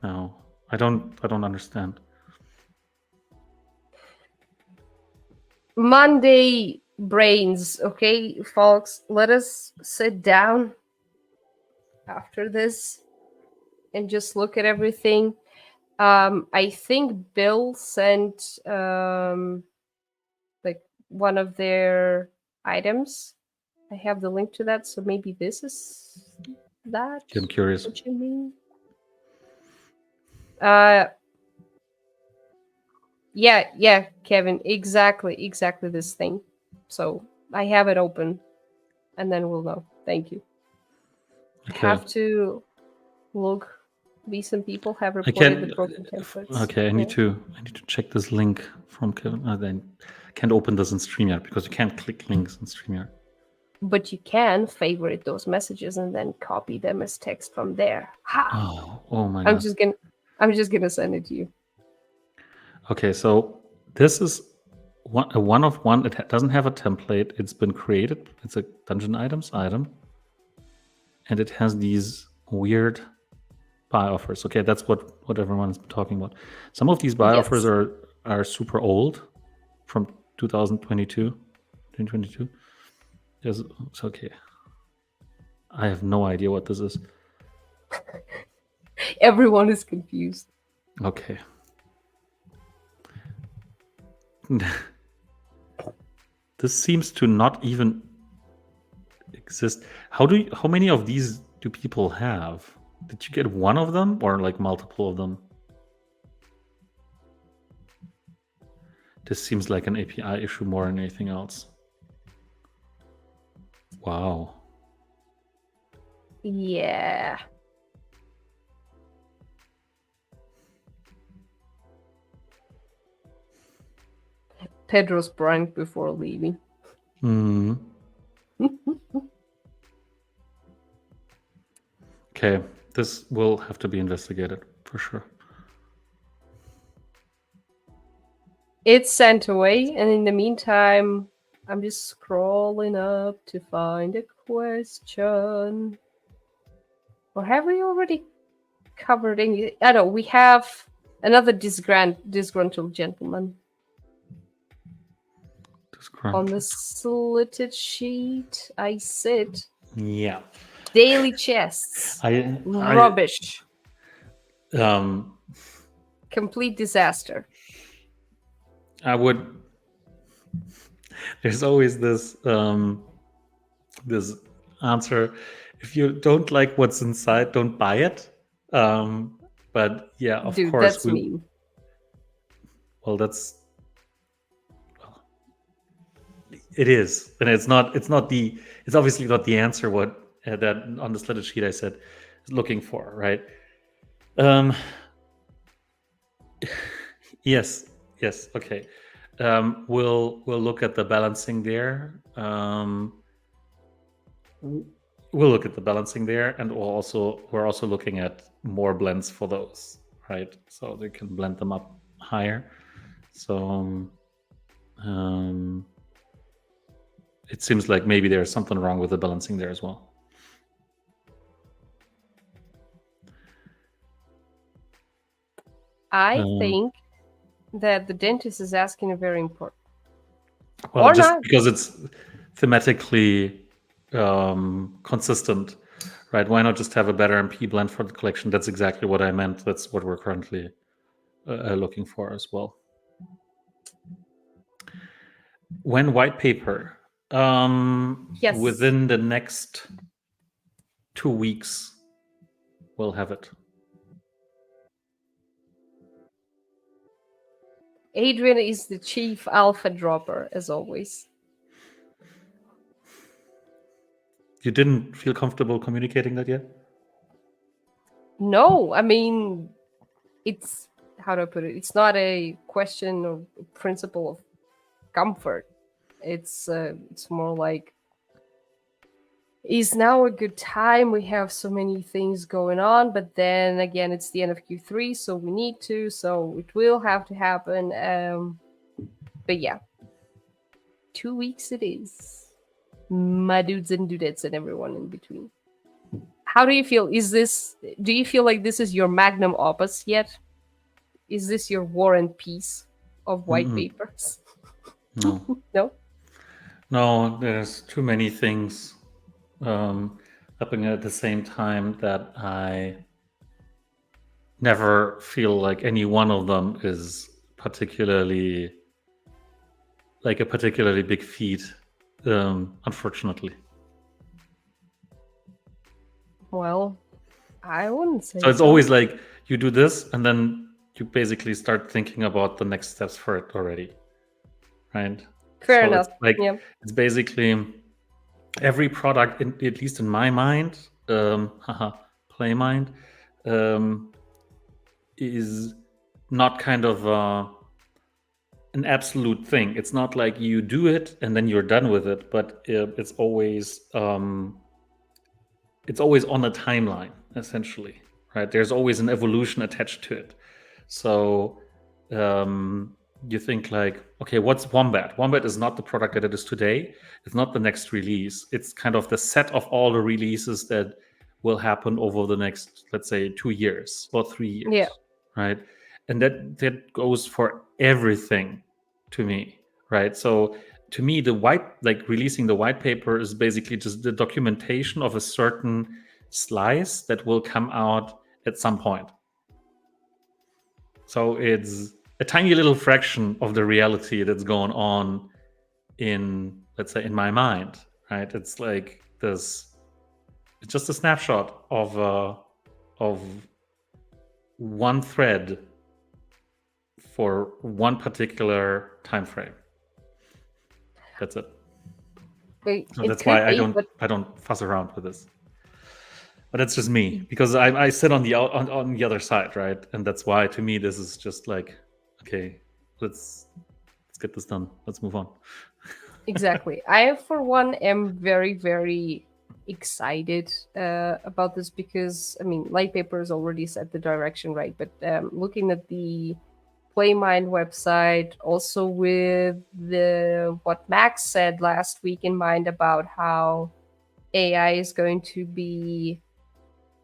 now. I don't understand. Monday brains, okay, folks. Let us sit down after this and just look at everything. I think Bill sent like one of their items. I have the link to that, so maybe this is that. I'm curious. What you mean? Yeah, Kevin, exactly this thing. So I have it open, and then we'll know. Thank you. Okay. Have to look. Some people have reported the broken templates. Okay, I need to check this link from Kevin. Then can't open this in StreamYard because you can't click links in StreamYard. But you can favorite those messages and then copy them as text from there. Ha! Oh my God! I'm just gonna send it to you. Okay, so this is a one of one. It doesn't have a template. It's been created. It's a dungeon items item, and it has these weird buy offers. Okay, that's what everyone's been talking about. Some of these buy offers are super old, from 2022. It's okay. I have no idea what this is. Everyone is confused. Okay. This seems to not even exist. How many of these do people have? Did you get one of them or like multiple of them? This seems like an API issue more than anything else. Wow. Yeah. Pedro's prank before leaving. Okay, this will have to be investigated for sure. It's sent away, and in the meantime, I'm just scrolling up to find a question. Or have we already covered any? I don't know, we have another disgruntled gentleman. On the slitted sheet, I sit. Yeah. Daily chests. Rubbish. Complete disaster. There's always this this answer: if you don't like what's inside, don't buy it. But yeah, of Dude, course, that's mean. Well, it is, and it's not. It's not the. It's obviously not the answer. What that on the slotted sheet I said is looking for, right? Um, yes, yes, okay. We'll look at the balancing there. We'll look at the balancing there, and we're also looking at more blends for those, right? So they can blend them up higher. So it seems like maybe there's something wrong with the balancing there as well. I think that the dentist is asking a very important. Well, Or just not. because it's thematically consistent, right? Why not just have a better MP blend for the collection? That's exactly what I meant. That's what we're currently looking for as well. When white paper, Yes. within the next 2 weeks, we'll have it. Adrian is the chief alpha dropper, as always. You didn't feel comfortable communicating that yet? No, I mean, it's, how do I put it? It's not a question of principle of comfort. It's more like, is now a good time? We have so many things going on, but then again, it's the end of Q3, so we need to, so it will have to happen. But yeah, 2 weeks it is. My dudes and dudettes and everyone in between. How do you feel? Do you feel like this is your magnum opus yet? Is this your War and Peace of white papers? No. No? No, there's too many things happening at the same time that I never feel like any one of them is particularly like a particularly big feat, unfortunately. Well, I wouldn't say So it's always like you do this and then you basically start thinking about the next steps for it already, right? Fair So enough. it's like Yeah. it's basically every product, at least in my mind, play mind, is not kind of an absolute thing. It's not like you do it and then you're done with it, but it's always on a timeline, essentially, right? There's always an evolution attached to it. So you think like, okay, what's Wombat? Wombat is not the product that it is today. It's not the next release. It's kind of the set of all the releases that will happen over the next, let's say, 2 years or 3 years, Yeah. right? And that goes for everything to me, right? So to me, releasing the white paper is basically just the documentation of a certain slice that will come out at some point. So it's a tiny little fraction of the reality that's going on in, let's say, in my mind, right? It's like this. It's just a snapshot of one thread for one particular time frame. That's it. So that's why I don't fuss around with this. But that's just me, because I sit on the other side, right? And that's why, to me, this is just like, okay, let's get this done. Let's move on. Exactly. I, for one, am very, very excited about this because, I mean, light paper has already set the direction, right? But looking at the Playmind website, also with what Max said last week in mind about how AI is going to be,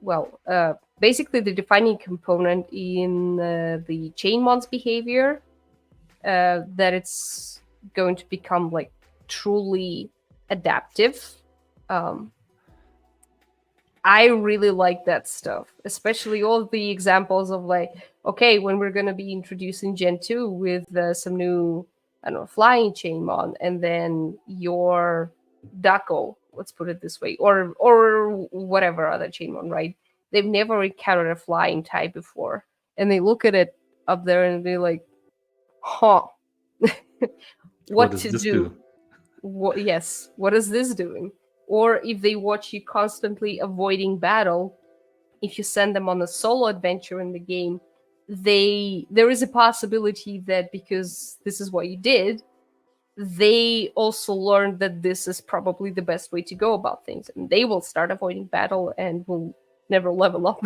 well, basically the defining component in the Chainmon's behavior, that it's going to become like truly adaptive. I really like that stuff, especially all the examples of like, okay, when we're going to be introducing Gen 2 with some new, I don't know, flying Chainmon, and then your Dako, let's put it this way, or whatever other Chainmon, right? They've never encountered a flying type before, and they look at it up there and they're like, huh, What what does to this do? do? Yes, what is this doing? Or if they watch you constantly avoiding battle, if you send them on a solo adventure in the game, there is a possibility that because this is what you did, they also learned that this is probably the best way to go about things, and they will start avoiding battle and will never level up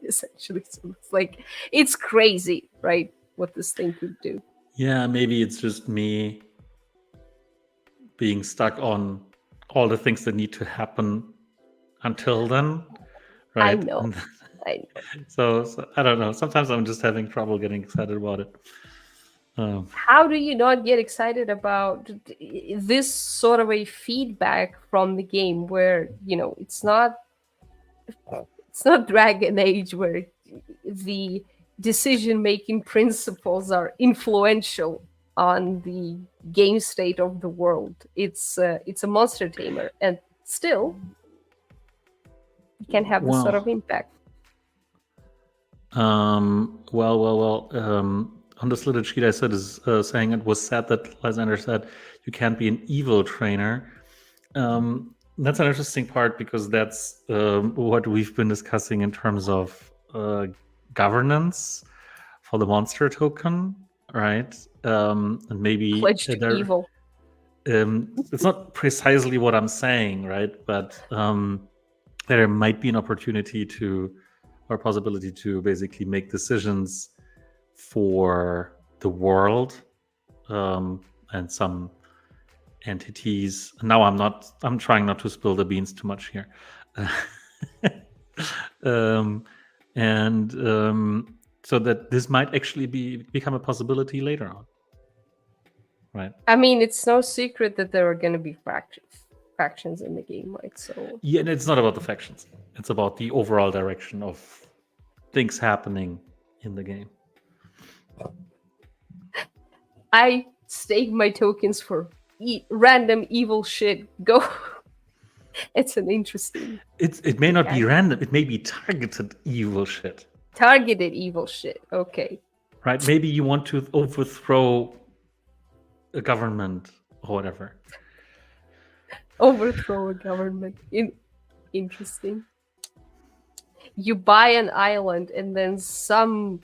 essentially. So it's like, it's crazy, right, what this thing could do. Yeah, maybe it's just me being stuck on all the things that need to happen until then, I right? know. I know. So I don't know. Sometimes I'm just having trouble getting excited about it. How do you not get excited about this sort of a feedback from the game where, it's not Dragon Age where the decision making principles are influential on the game state of the world. It's a monster tamer, and still it can have this sort of impact. Well. On this little sheet I said is saying it was sad that Lysander said you can't be an evil trainer. That's an interesting part because that's what we've been discussing in terms of governance for the monster token, right? And maybe Pledge to evil. it's not precisely what I'm saying, right? But there might be an opportunity or possibility to basically make decisions for the world and some entities. Now I'm trying not to spill the beans too much here. So that this might actually become a possibility later on, right? I mean, it's no secret that there are going to be factions in the game, right? So yeah, and it's not about the factions, it's about the overall direction of things happening in the game. I stake my tokens for random evil shit. Go. It's an interesting. It may not be random. It may be targeted evil shit. Targeted evil shit. Okay. Right? Maybe you want to overthrow a government or whatever. Overthrow a government. Interesting. You buy an island and then some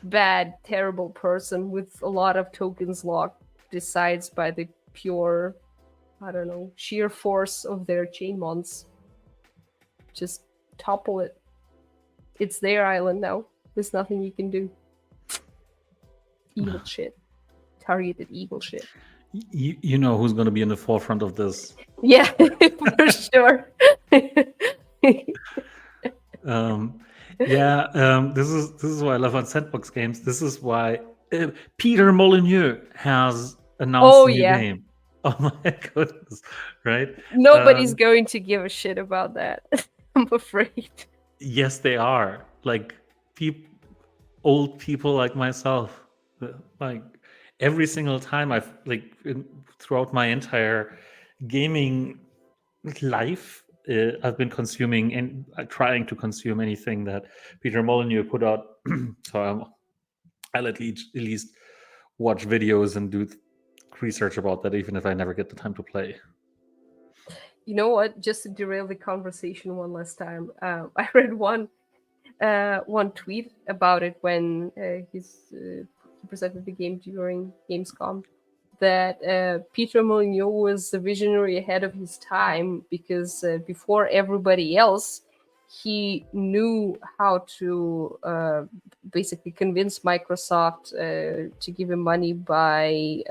bad, terrible person with a lot of tokens locked decides by the pure, I don't know, sheer force of their chainmons, just topple it. It's their island now. There's nothing you can do. Evil shit. Targeted evil shit. You know who's going to be in the forefront of this? Yeah, for sure. This is why I love on sandbox games. This is why Peter Molyneux has announced a new game. Oh my goodness, right? Nobody's going to give a shit about that. I'm afraid. Yes, they are. Like old people like myself. Like every single time throughout my entire gaming life, I've been consuming and trying to consume anything that Peter Molyneux put out. So I'll at least watch videos and do research about that, even if I never get the time to play. You know what? Just to derail the conversation one last time, I read one tweet about it when he presented the game during Gamescom, that Peter Molyneux was a visionary ahead of his time because before everybody else, he knew how to basically convince Microsoft to give him money by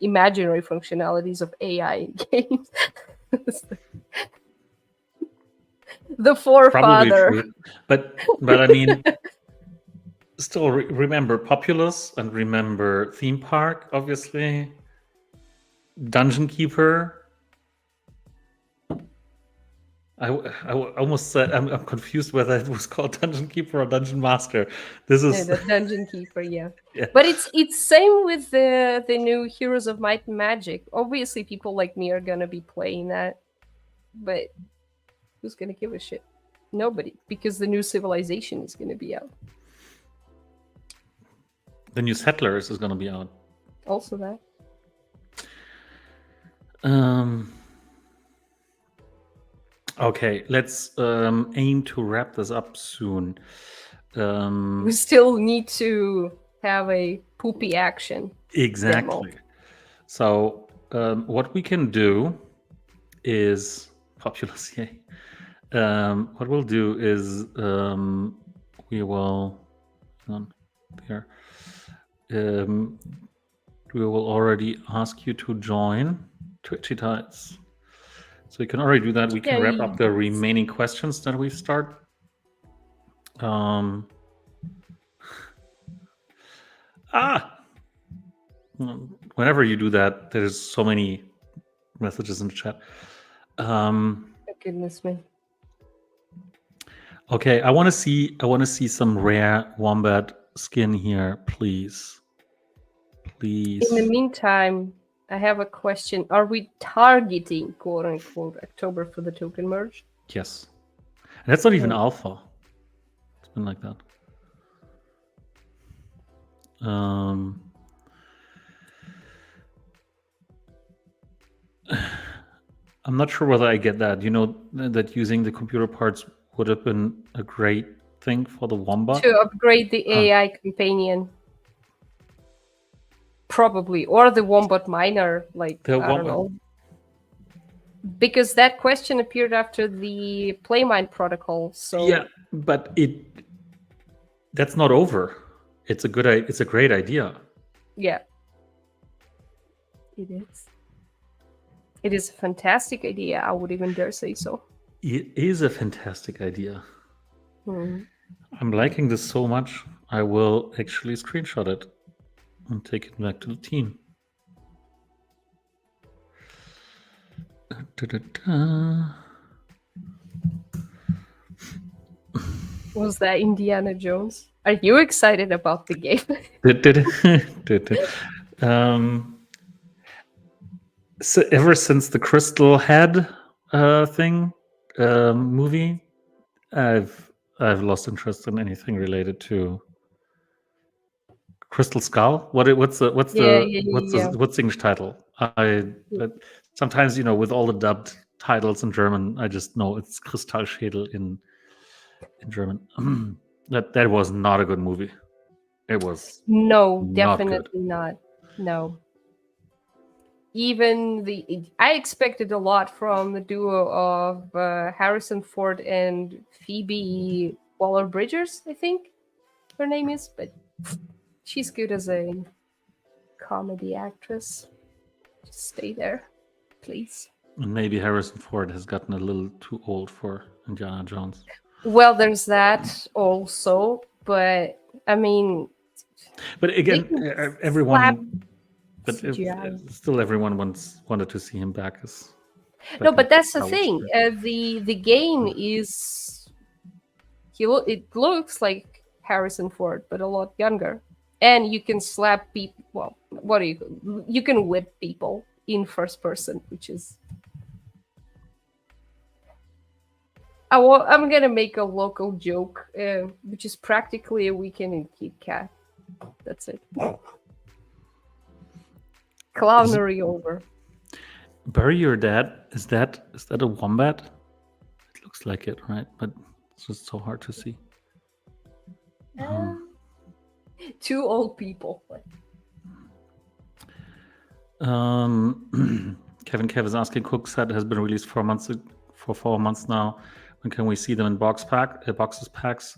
imaginary functionalities of AI games. The forefather. But I mean, still remember Populous and remember Theme Park, obviously. Dungeon Keeper. I almost said I'm confused whether it was called Dungeon Keeper or Dungeon Master. This is the Dungeon Keeper, yeah. But it's same with the new Heroes of Might and Magic. Obviously, people like me are gonna be playing that, but who's gonna give a shit? Nobody, because the new Civilization is gonna be out. The new Settlers is going to be out. Also that. Okay, let's aim to wrap this up soon. We still need to have a poopy action. Exactly. Demo. So what we can do is Populous, yay. What we'll do is we will here. We will already ask you to join Twitchy Tides. So we can already do that. We can wrap up the remaining questions that we start. Whenever you do that, there's so many messages in the chat. Goodness me. Okay, I want to see some rare wombat skin here, please. Please. In the meantime, I have a question. Are we targeting quote unquote October for the token merge? Yes. And that's not even alpha. It's been like that. I'm not sure whether I get that. You know that using the computer parts would have been a great thing for the wombat? To upgrade the AI companion. Probably. Or the wombat miner, like, I don't know. Because that question appeared after the Playmine protocol, so... Yeah, but that's not over. It's a great idea. Yeah. It is. It is a fantastic idea. I would even dare say so. It is a fantastic idea. I'm liking this so much. I will actually screenshot it and take it back to the team. Was that Indiana Jones? Are you excited about the game? So ever since the Crystal Head thing movie, I've lost interest in anything related to Crystal Skull. What's the English title? Sometimes, with all the dubbed titles in German, I just know it's Kristallschädel in German. that was not a good movie. It was definitely not. No. Even I expected a lot from the duo of Harrison Ford and Phoebe Waller-Bridgers, I think her name is, but she's good as a comedy actress. Just stay there, please. And maybe Harrison Ford has gotten a little too old for Indiana Jones. Well, there's that also, but I mean... But again, everyone... But still, everyone wanted to see him back as. No, but that's the thing. The game is it looks like Harrison Ford, but a lot younger, and you can slap people. Well, what do you can whip people in first person, which is. I'm gonna make a local joke, which is practically a weekend in Kit Kat. That's it. Clownery over. Bury Your Dad. Is that a wombat? It looks like it, right? But it's just so hard to see. Two old people. Kevin Kev is asking. Cook set has been released for 4 months now. When can we see them in boxes packs?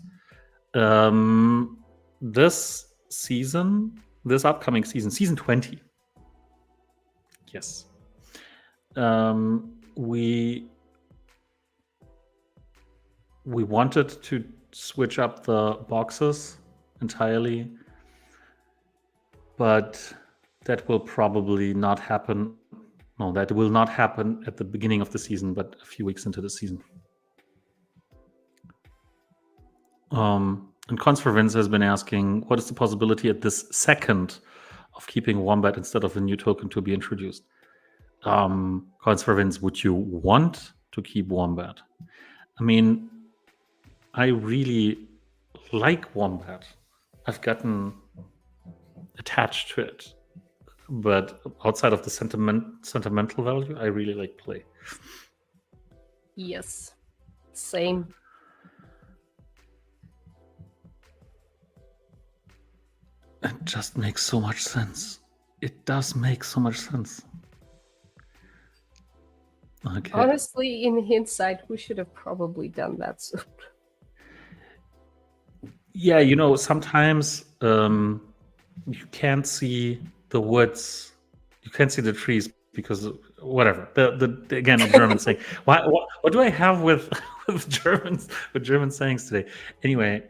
This upcoming season 20. Yes. We wanted to switch up the boxes entirely, but that will probably not happen. No, that will not happen at the beginning of the season, but a few weeks into the season. And Cons for Vince has been asking, what is the possibility at this second of keeping Wombat instead of a new token to be introduced? Cons for Vince, would you want to keep Wombat? I mean, I really like Wombat. I've gotten attached to it. But outside of the sentimental value, I really like play. Yes, same. It just makes so much sense. It does make so much sense. Okay. Honestly, in hindsight, we should have probably done that soon. Yeah, sometimes you can't see the woods, you can't see the trees because whatever. The again, a German saying. What do I have with with German sayings today? Anyway,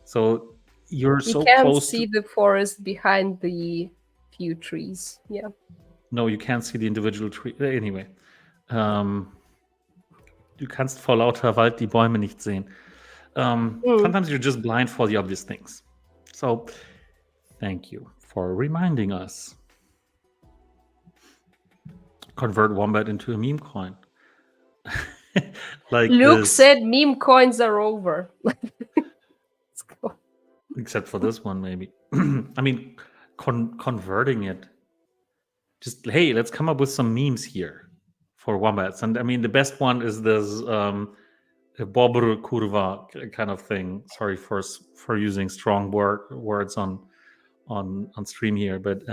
so you're You so can't close see to. the forest behind the few trees. Yeah. No, you can't see the individual tree. Anyway, du kannst vor lauter Wald die Bäume nicht sehen. Sometimes you're just blind for the obvious things. So, thank you for reminding us. Convert Wombat into a meme coin. Like Luke this. said meme coins are over. Let's go. Except for this one, maybe. I mean, converting it. Just, hey, let's come up with some memes here for wombats. And I mean, the best one is this bobr kurva kind of thing. Sorry for using strong words on stream here, but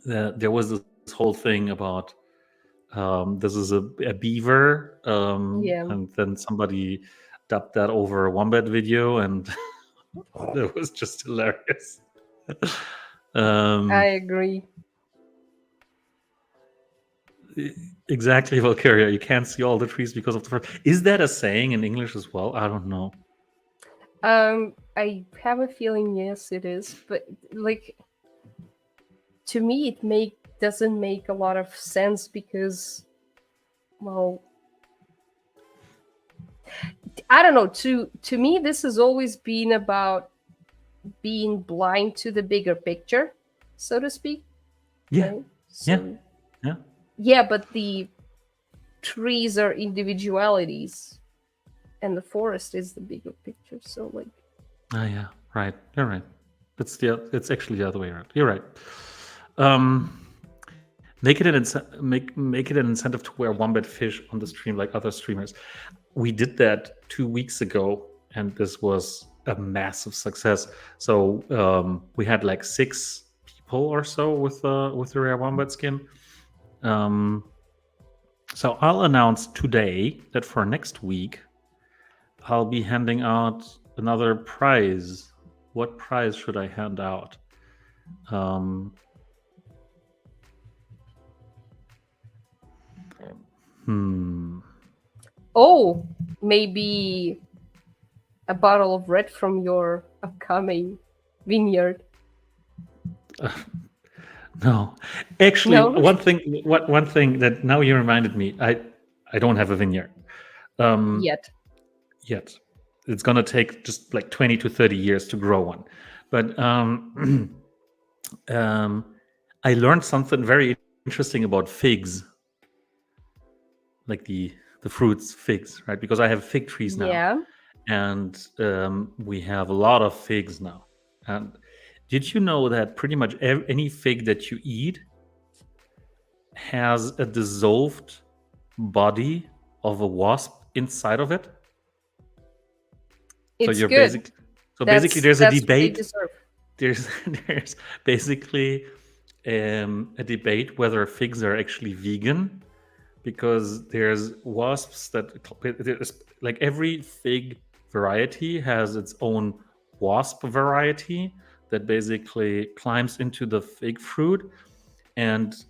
there was this whole thing about this is a beaver, Yeah. and then somebody dubbed that over a wombat video, and it was just hilarious. I agree. Exactly, Valkyria. You can't see all the trees because of the forest. Is that a saying in English as well? I don't know. I have a feeling yes, it is, but like to me, it doesn't make a lot of sense because, well, I don't know. To me, this has always been about being blind to the bigger picture, so to speak. Yeah, right? So, yeah, but the trees are individualities, and the forest is the bigger picture. So, like, yeah, right. You're right. It's actually the other way around. You're right. Make it an incentive to wear wombat fish on the stream like other streamers. We did that 2 weeks ago, and this was a massive success. So we had like 6 people or so with the rare wombat skin. So I'll announce today that for next week, I'll be handing out another prize. What prize should I hand out? Oh, maybe a bottle of red from your upcoming vineyard. No, actually, No? one thing that now you reminded me, I don't have a vineyard Yet. It's gonna take just like 20 to 30 years to grow one, but I learned something very interesting about figs, like the fruits figs, right? Because I have fig trees now. Yeah. And we have a lot of figs now. And did you know that pretty much any fig that you eat has a dissolved body of a wasp inside of it? It's so you're good. Basically there's a debate. There's basically a debate whether figs are actually vegan, because there's wasps that like every fig variety has its own wasp variety that basically climbs into the fig fruit and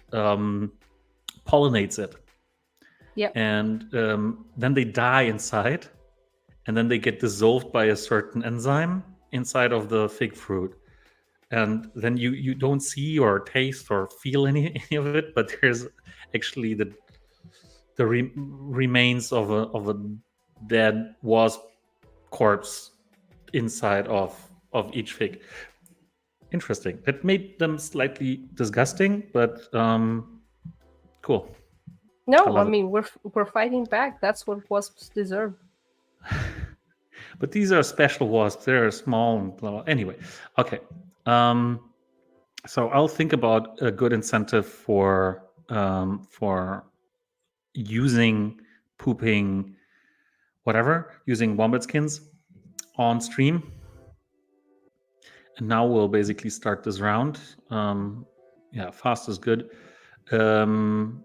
pollinates it. Yeah. And then they die inside, and then they get dissolved by a certain enzyme inside of the fig fruit. And then you don't see or taste or feel any of it, but there's actually the remains of a dead wasp corpse inside of each fig. Interesting. It made them slightly disgusting, but cool. No, I mean we're fighting back. That's what wasps deserve. But these are special wasps. They're small and blah, blah. Anyway, okay. So I'll think about a good incentive for using pooping, whatever, using wombat skins on stream. And now we'll basically start this round. Yeah, fast is good. And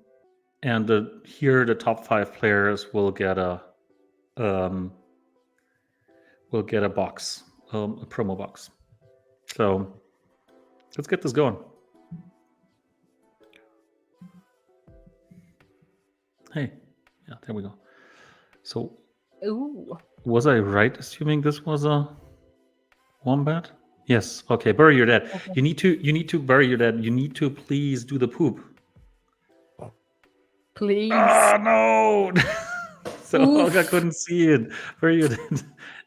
here the top 5 players will get a box, a promo box. So let's get this going. Hey, yeah, there we go. So, Ooh. Was I right assuming this was a wombat? Yes. Okay, bury your dead. Okay. You need to bury your dead. You need to please do the poop. Please. Oh no! So Olga couldn't see it. Bury your dead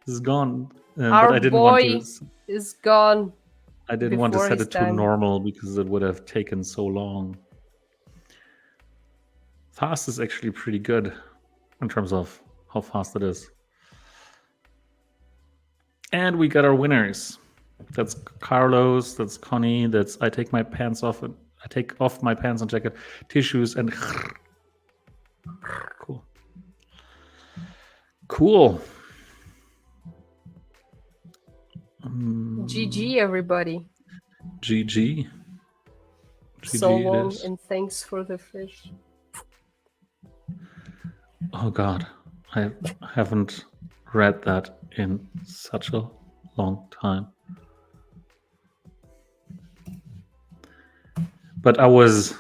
is gone. Our but I didn't boy want to. is gone. I didn't want to before set his it to time. normal because it would have taken so long. Fast is actually pretty good in terms of how fast it is. And we got our winners. That's Carlos, that's Connie, that's I take my pants off and I take off my pants and jacket, tissues, and cool. Cool. GG, everybody. GG. So long, and thanks for the fish. Oh God, I haven't read that in such a long time. But I was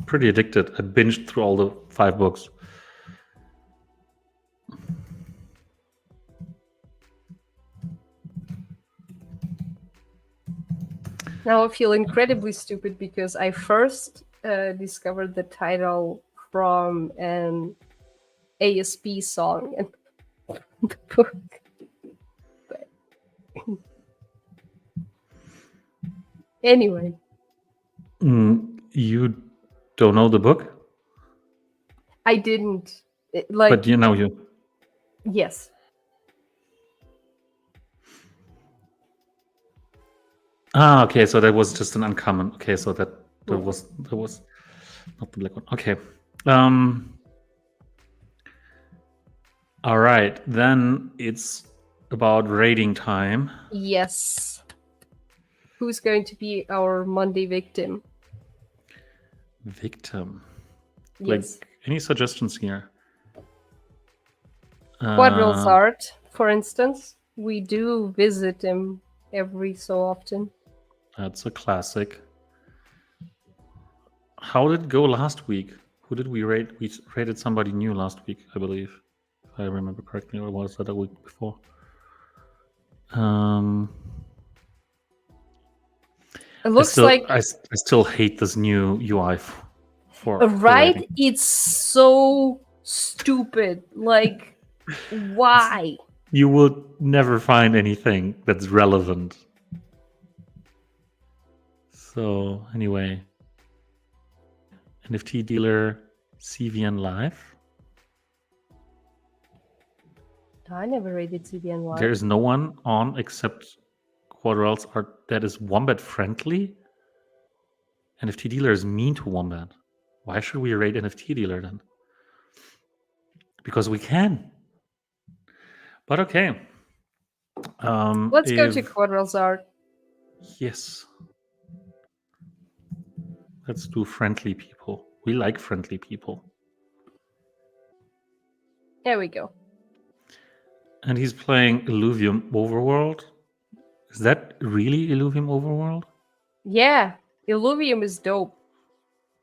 pretty addicted. I binged through all the 5 books. Now I feel incredibly stupid because I first discovered the title from an ASP song and the book. But anyway. You don't know the book? I didn't. But you know you. Yes. Ah, okay. So that was just an uncommon. Okay, so that was not the black one. Okay. All right. Then it's about rating time. Yes. Who's going to be our Monday victim? Victim. Yes. Like any suggestions here? Quadril's art, for instance. We do visit him every so often. That's a classic. How did it go last week? Who did we rate? We rated somebody new last week, I believe, if I remember correctly, or was that a week before? It looks like I still hate this new UI for right. rating. It's so stupid. Like, why? You will never find anything that's relevant. So anyway, NFT dealer CVN Live. I never rated CVN Live. There is no one on except Quadril's art that is wombat friendly. NFT dealer is mean to wombat. Why should we rate NFT dealer then? Because we can. But okay. Let's go to Quadril's art. Yes. Let's do friendly people. We like friendly people. There we go. And he's playing Illuvium Overworld. Is that really Illuvium Overworld? Yeah, Illuvium is dope.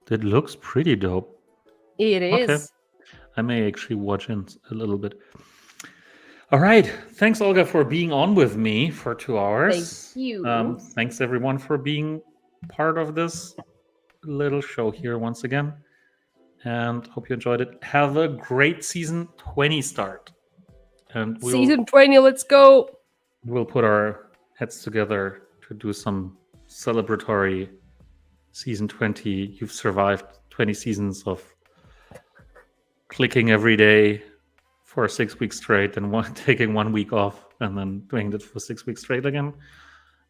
That looks pretty dope. It is. Okay. I may actually watch in a little bit. All right. Thanks, Olga, for being on with me for 2 hours. Thank you. Thanks, everyone, for being part of this little show here once again. And hope you enjoyed it. Have a great season 20 start. And season 20, let's go. We'll put our heads together to do some celebratory season 20. You've survived 20 seasons of clicking every day for 6 weeks straight and taking 1 week off and then doing it for 6 weeks straight again.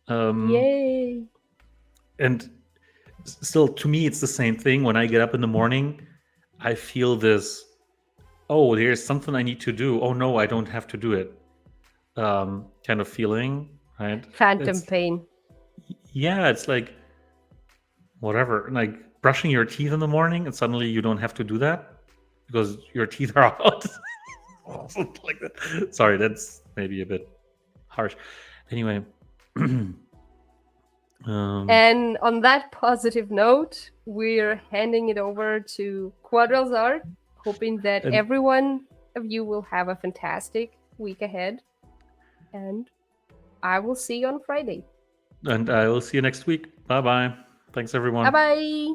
Yay! And still, to me, it's the same thing. When I get up in the morning, I feel this, oh, there's something I need to do. Oh, no, I don't have to do it. Kind of feeling, right? Phantom pain. Yeah, it's like, whatever. Like brushing your teeth in the morning, and suddenly you don't have to do that because your teeth are out. Something like that. Sorry, that's maybe a bit harsh. Anyway. And on that positive note, we're handing it over to Quadrazar, hoping that every one of you will have a fantastic week ahead. And I will see you on Friday. And I will see you next week. Bye-bye. Thanks, everyone. Bye-bye.